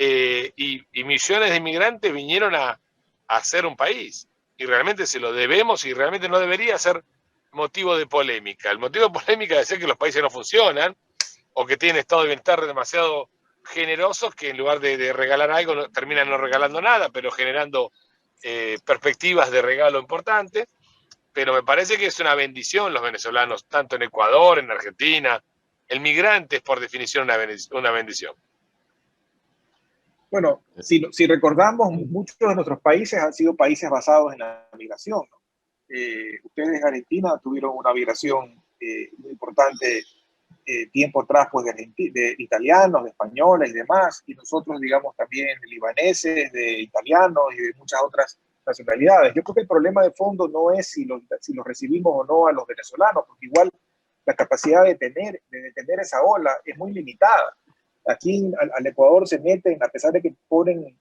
Speaker 3: y millones de inmigrantes vinieron a hacer un país. Y realmente se lo debemos y realmente no debería ser motivo de polémica. El motivo de polémica debe ser que los países no funcionan o que tienen estados de bienestar demasiado generosos que en lugar de regalar algo terminan no regalando nada, pero generando perspectivas de regalo importantes. Pero me parece que es una bendición los venezolanos, tanto en Ecuador, en Argentina. El migrante es por definición una bendición.
Speaker 2: Bueno, si recordamos, muchos de nuestros países han sido países basados en la migración, ¿no? Ustedes en Argentina tuvieron una migración muy importante tiempo atrás, pues de italianos, de españoles y demás, y nosotros, digamos, también de libaneses, de italianos y de muchas otras nacionalidades. Yo creo que el problema de fondo no es si los recibimos o no a los venezolanos, porque igual la capacidad de detener esa ola es muy limitada. Aquí al Ecuador se meten, a pesar de que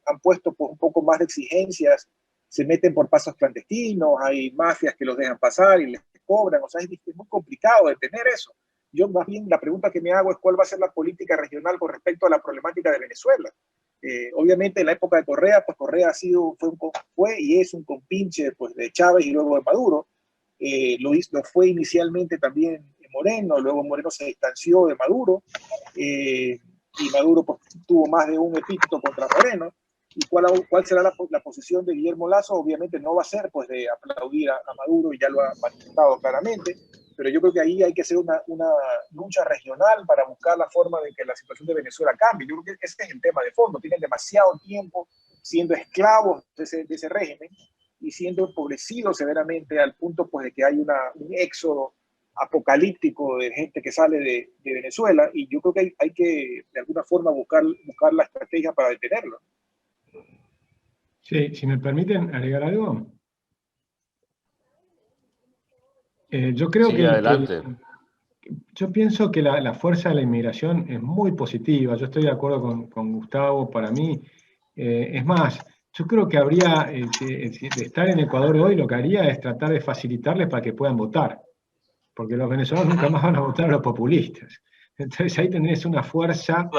Speaker 2: han puesto un poco más de exigencias, se meten por pasos clandestinos, hay mafias que los dejan pasar y les cobran, o sea, es muy complicado detener eso. Yo más bien la pregunta que me hago es cuál va a ser la política regional con respecto a la problemática de Venezuela. Obviamente en la época de Correa, pues Correa fue y es un compinche pues, de Chávez y luego de Maduro, Lo fue inicialmente también Moreno, luego Moreno se distanció de Maduro, y Maduro pues, tuvo más de un epíteto contra Moreno. ¿Y cuál será la posición de Guillermo Lasso? Obviamente no va a ser pues, de aplaudir a Maduro, y ya lo ha manifestado claramente, pero yo creo que ahí hay que hacer una lucha regional para buscar la forma de que la situación de Venezuela cambie. Yo creo que ese es el tema de fondo. Tienen demasiado tiempo siendo esclavos de ese régimen y siendo empobrecidos severamente al punto pues, de que hay un éxodo apocalíptico de gente que sale de Venezuela, y yo creo que hay que de alguna forma buscar la estrategia para detenerlo.
Speaker 5: Sí, si me permiten agregar algo. Yo creo
Speaker 1: Sí, adelante.
Speaker 5: yo pienso que la fuerza de la inmigración es muy positiva. Yo estoy de acuerdo con Gustavo. Para mí, es más, yo creo que habría, de estar en Ecuador hoy, lo que haría es tratar de facilitarles para que puedan votar, porque los venezolanos nunca más van a votar a los populistas. Entonces ahí tenés una fuerza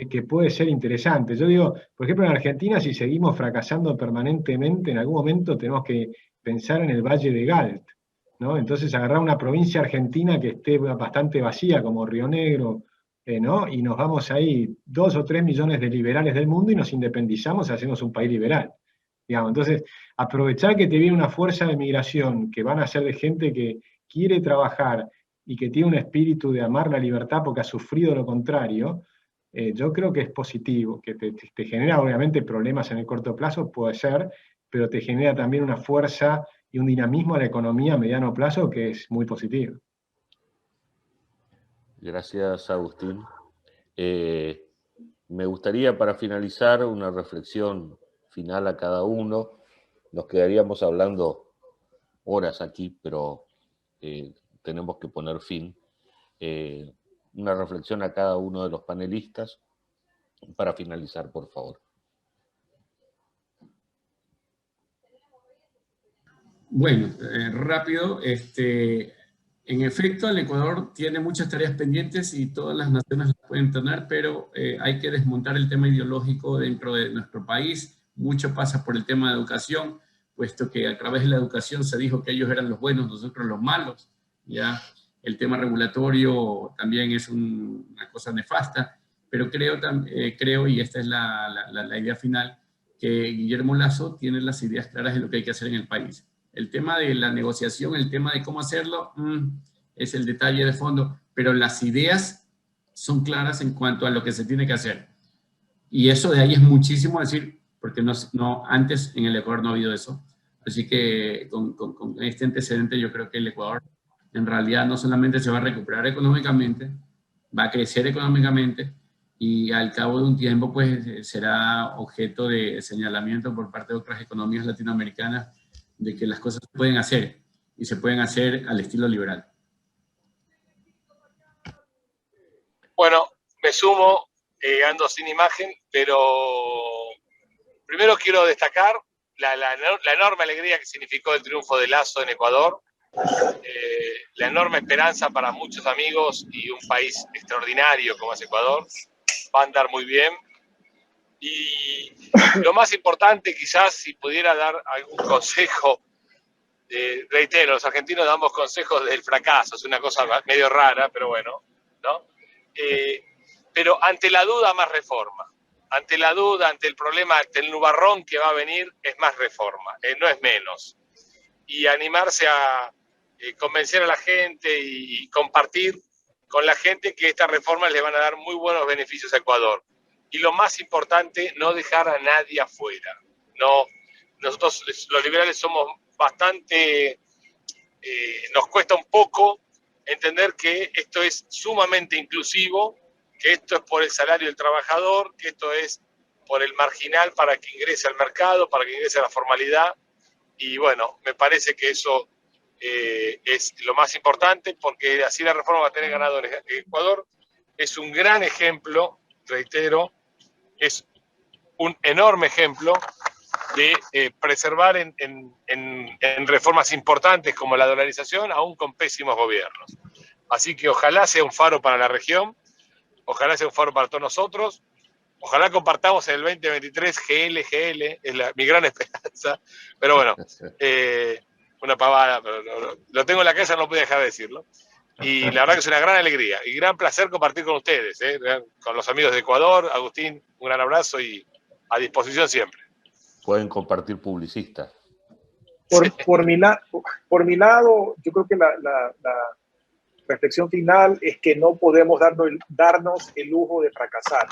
Speaker 5: que puede ser interesante. Yo digo, por ejemplo, en Argentina, si seguimos fracasando permanentemente, en algún momento tenemos que pensar en el Valle de Galt, ¿no? Entonces agarrar una provincia argentina que esté bastante vacía, como Río Negro, ¿no? Y nos vamos ahí 2 o 3 millones de liberales del mundo y nos independizamos y hacemos un país liberal. Digamos. Entonces, aprovechar que te viene una fuerza de migración que van a ser de gente que quiere trabajar y que tiene un espíritu de amar la libertad porque ha sufrido lo contrario, yo creo que es positivo, que te genera obviamente problemas en el corto plazo, puede ser, pero te genera también una fuerza y un dinamismo a la economía a mediano plazo que es muy positivo.
Speaker 1: Gracias, Agustín. Me gustaría, para finalizar, una reflexión final a cada uno. Nos quedaríamos hablando horas aquí, pero tenemos que poner fin. Una reflexión a cada uno de los panelistas para finalizar, por favor.
Speaker 4: Bueno, rápido, en efecto, el Ecuador tiene muchas tareas pendientes y todas las naciones las pueden tener, pero hay que desmontar el tema ideológico dentro de nuestro país. Mucho pasa por el tema de educación, puesto que a través de la educación se dijo que ellos eran los buenos, nosotros los malos. Ya el tema regulatorio también es una cosa nefasta, pero creo, y esta es la idea final, que Guillermo Lasso tiene las ideas claras de lo que hay que hacer en el país. El tema de la negociación, el tema de cómo hacerlo, es el detalle de fondo, pero las ideas son claras en cuanto a lo que se tiene que hacer. Y eso de ahí es muchísimo decir, porque antes en el Ecuador no ha habido eso. Así que con este antecedente yo creo que el Ecuador en realidad no solamente se va a recuperar económicamente, va a crecer económicamente, y al cabo de un tiempo pues será objeto de señalamiento por parte de otras economías latinoamericanas de que las cosas se pueden hacer y se pueden hacer al estilo liberal.
Speaker 3: Bueno, me sumo, ando sin imagen, pero primero quiero destacar la enorme alegría que significó el triunfo de Lasso en Ecuador, la enorme esperanza para muchos amigos y un país extraordinario como es Ecuador. Va a andar muy bien. Y lo más importante, quizás, si pudiera dar algún consejo, reitero, los argentinos damos consejos del fracaso, es una cosa medio rara, pero bueno, ¿no? Pero ante la duda, más reforma. Ante la duda, ante el problema, ante el nubarrón que va a venir, es más reforma, no es menos. Y animarse a convencer a la gente y compartir con la gente que estas reformas le van a dar muy buenos beneficios a Ecuador. Y lo más importante, no dejar a nadie afuera. No, nosotros los liberales somos bastante, nos cuesta un poco entender que esto es sumamente inclusivo, que esto es por el salario del trabajador, que esto es por el marginal para que ingrese al mercado, para que ingrese a la formalidad. Y bueno, me parece que eso es lo más importante, porque así la reforma va a tener ganadores. Ecuador es un gran ejemplo, reitero, es un enorme ejemplo de preservar en reformas importantes como la dolarización, aún con pésimos gobiernos. Así que ojalá sea un faro para la región, ojalá sea un faro para todos nosotros, ojalá compartamos en el 2023 GL, es mi gran esperanza, pero bueno, una pavada, pero lo tengo en la cabeza, no puedo dejar de decirlo. Y la verdad que es una gran alegría y gran placer compartir con ustedes, con los amigos de Ecuador. Agustín, un gran abrazo y a disposición siempre.
Speaker 1: Pueden compartir publicistas.
Speaker 2: Por mi lado, yo creo que la reflexión final es que no podemos darnos el lujo de fracasar.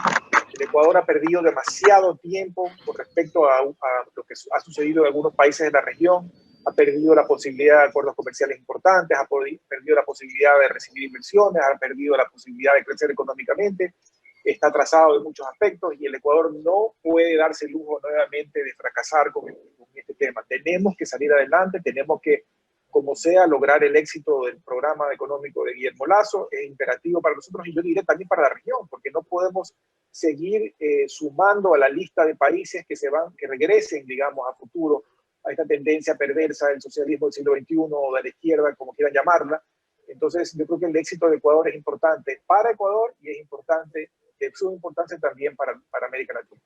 Speaker 2: El Ecuador ha perdido demasiado tiempo con respecto a lo que ha sucedido en algunos países de la región. Ha perdido la posibilidad de acuerdos comerciales importantes, ha perdido la posibilidad de recibir inversiones, ha perdido la posibilidad de crecer económicamente, está atrasado en muchos aspectos y el Ecuador no puede darse el lujo nuevamente de fracasar con este tema. Tenemos que salir adelante, tenemos que, como sea, lograr el éxito del programa económico de Guillermo Lasso. Es imperativo para nosotros y yo diré también para la región, porque no podemos seguir sumando a la lista de países que regresen, digamos, a futuro a esta tendencia perversa del socialismo del siglo XXI o de la izquierda, como quieran llamarla. Entonces, yo creo que el éxito de Ecuador es importante para Ecuador y es importante, de suma importancia también para América Latina.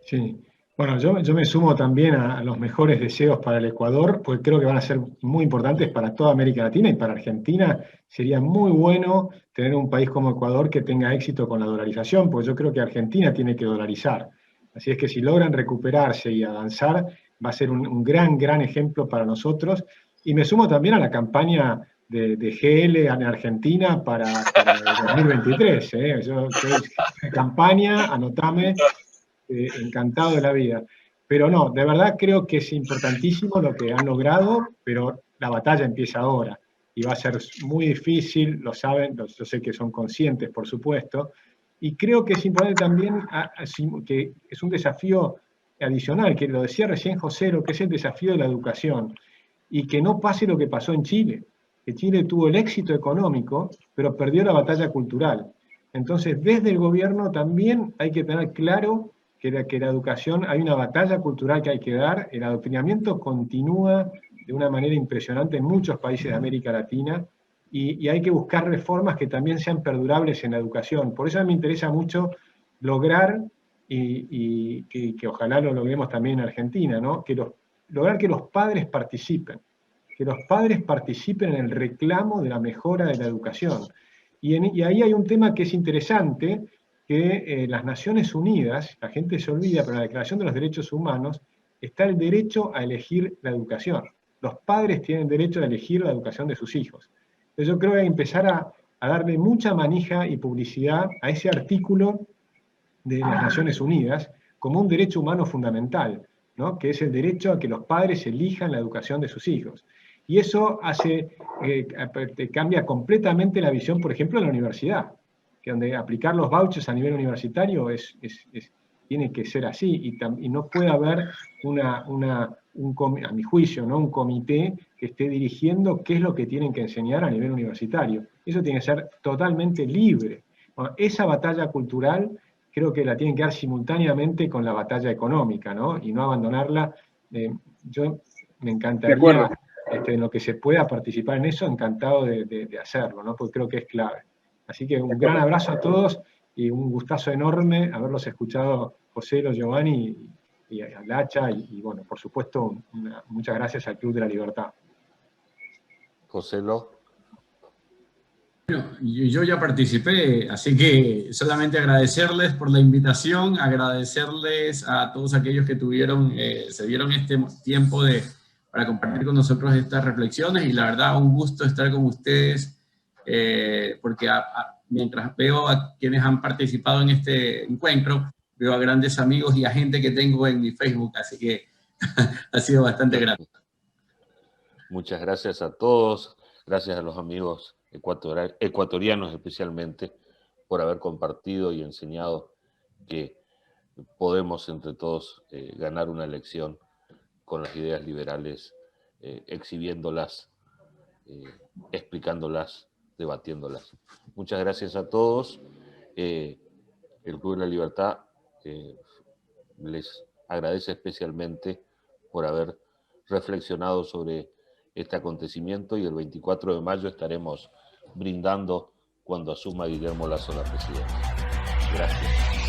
Speaker 5: Sí, bueno, yo me sumo también a los mejores deseos para el Ecuador, porque creo que van a ser muy importantes para toda América Latina y para Argentina. Sería muy bueno tener un país como Ecuador que tenga éxito con la dolarización, porque yo creo que Argentina tiene que dolarizar. Así es que si logran recuperarse y avanzar, va a ser un gran ejemplo para nosotros. Y me sumo también a la campaña de GL en Argentina para el 2023. Yo estoy en campaña, anotame, encantado de la vida. Pero no, de verdad creo que es importantísimo lo que han logrado, pero la batalla empieza ahora. Y va a ser muy difícil, lo saben, yo sé que son conscientes, por supuesto. Y creo que es importante también que es un desafío adicional, que lo decía recién José, lo que es el desafío de la educación. Y que no pase lo que pasó en Chile, que Chile tuvo el éxito económico, pero perdió la batalla cultural. Entonces, desde el gobierno también hay que tener claro que la educación, hay una batalla cultural que hay que dar, el adoctrinamiento continúa de una manera impresionante en muchos países de América Latina, y hay que buscar reformas que también sean perdurables en la educación. Por eso me interesa mucho lograr, y que ojalá lo logremos también en Argentina, ¿no? Lograr que los padres participen en el reclamo de la mejora de la educación. Y ahí hay un tema que es interesante, que las Naciones Unidas, la gente se olvida, pero en la Declaración de los Derechos Humanos está el derecho a elegir la educación. Los padres tienen derecho a elegir la educación de sus hijos. Entonces yo creo que hay que empezar a darle mucha manija y publicidad a ese artículo de las Naciones Unidas como un derecho humano fundamental, ¿no? Que es el derecho a que los padres elijan la educación de sus hijos. Y eso cambia completamente la visión, por ejemplo, de la universidad, que donde aplicar los vouchers a nivel universitario tiene que ser así, y no puede haber, a mi juicio, ¿no? Un comité que esté dirigiendo qué es lo que tienen que enseñar a nivel universitario. Eso tiene que ser totalmente libre. Bueno, esa batalla cultural creo que la tienen que dar simultáneamente con la batalla económica, ¿no? Y no abandonarla. Yo me encantaría, en lo que se pueda participar en eso, encantado de hacerlo, ¿no? Porque creo que es clave. Así que un gran abrazo a todos y un gustazo enorme haberlos escuchado, José, Giovanni y a Lacha, y bueno, por supuesto, muchas gracias al Club de la Libertad.
Speaker 1: José.
Speaker 4: Bueno, yo ya participé, así que solamente agradecerles por la invitación, agradecerles a todos aquellos que se dieron este tiempo para compartir con nosotros estas reflexiones, y la verdad un gusto estar con ustedes, porque mientras veo a quienes han participado en este encuentro, veo a grandes amigos y a gente que tengo en mi Facebook, así que ha sido bastante grato.
Speaker 1: Muchas gracias a todos, gracias a los amigos ecuatorianos especialmente, por haber compartido y enseñado que podemos entre todos ganar una elección con las ideas liberales, exhibiéndolas, explicándolas, debatiéndolas. Muchas gracias a todos. El Club de la Libertad les agradece especialmente por haber reflexionado sobre este acontecimiento, y el 24 de mayo estaremos brindando cuando asuma Guillermo Lasso la presidencia. Gracias.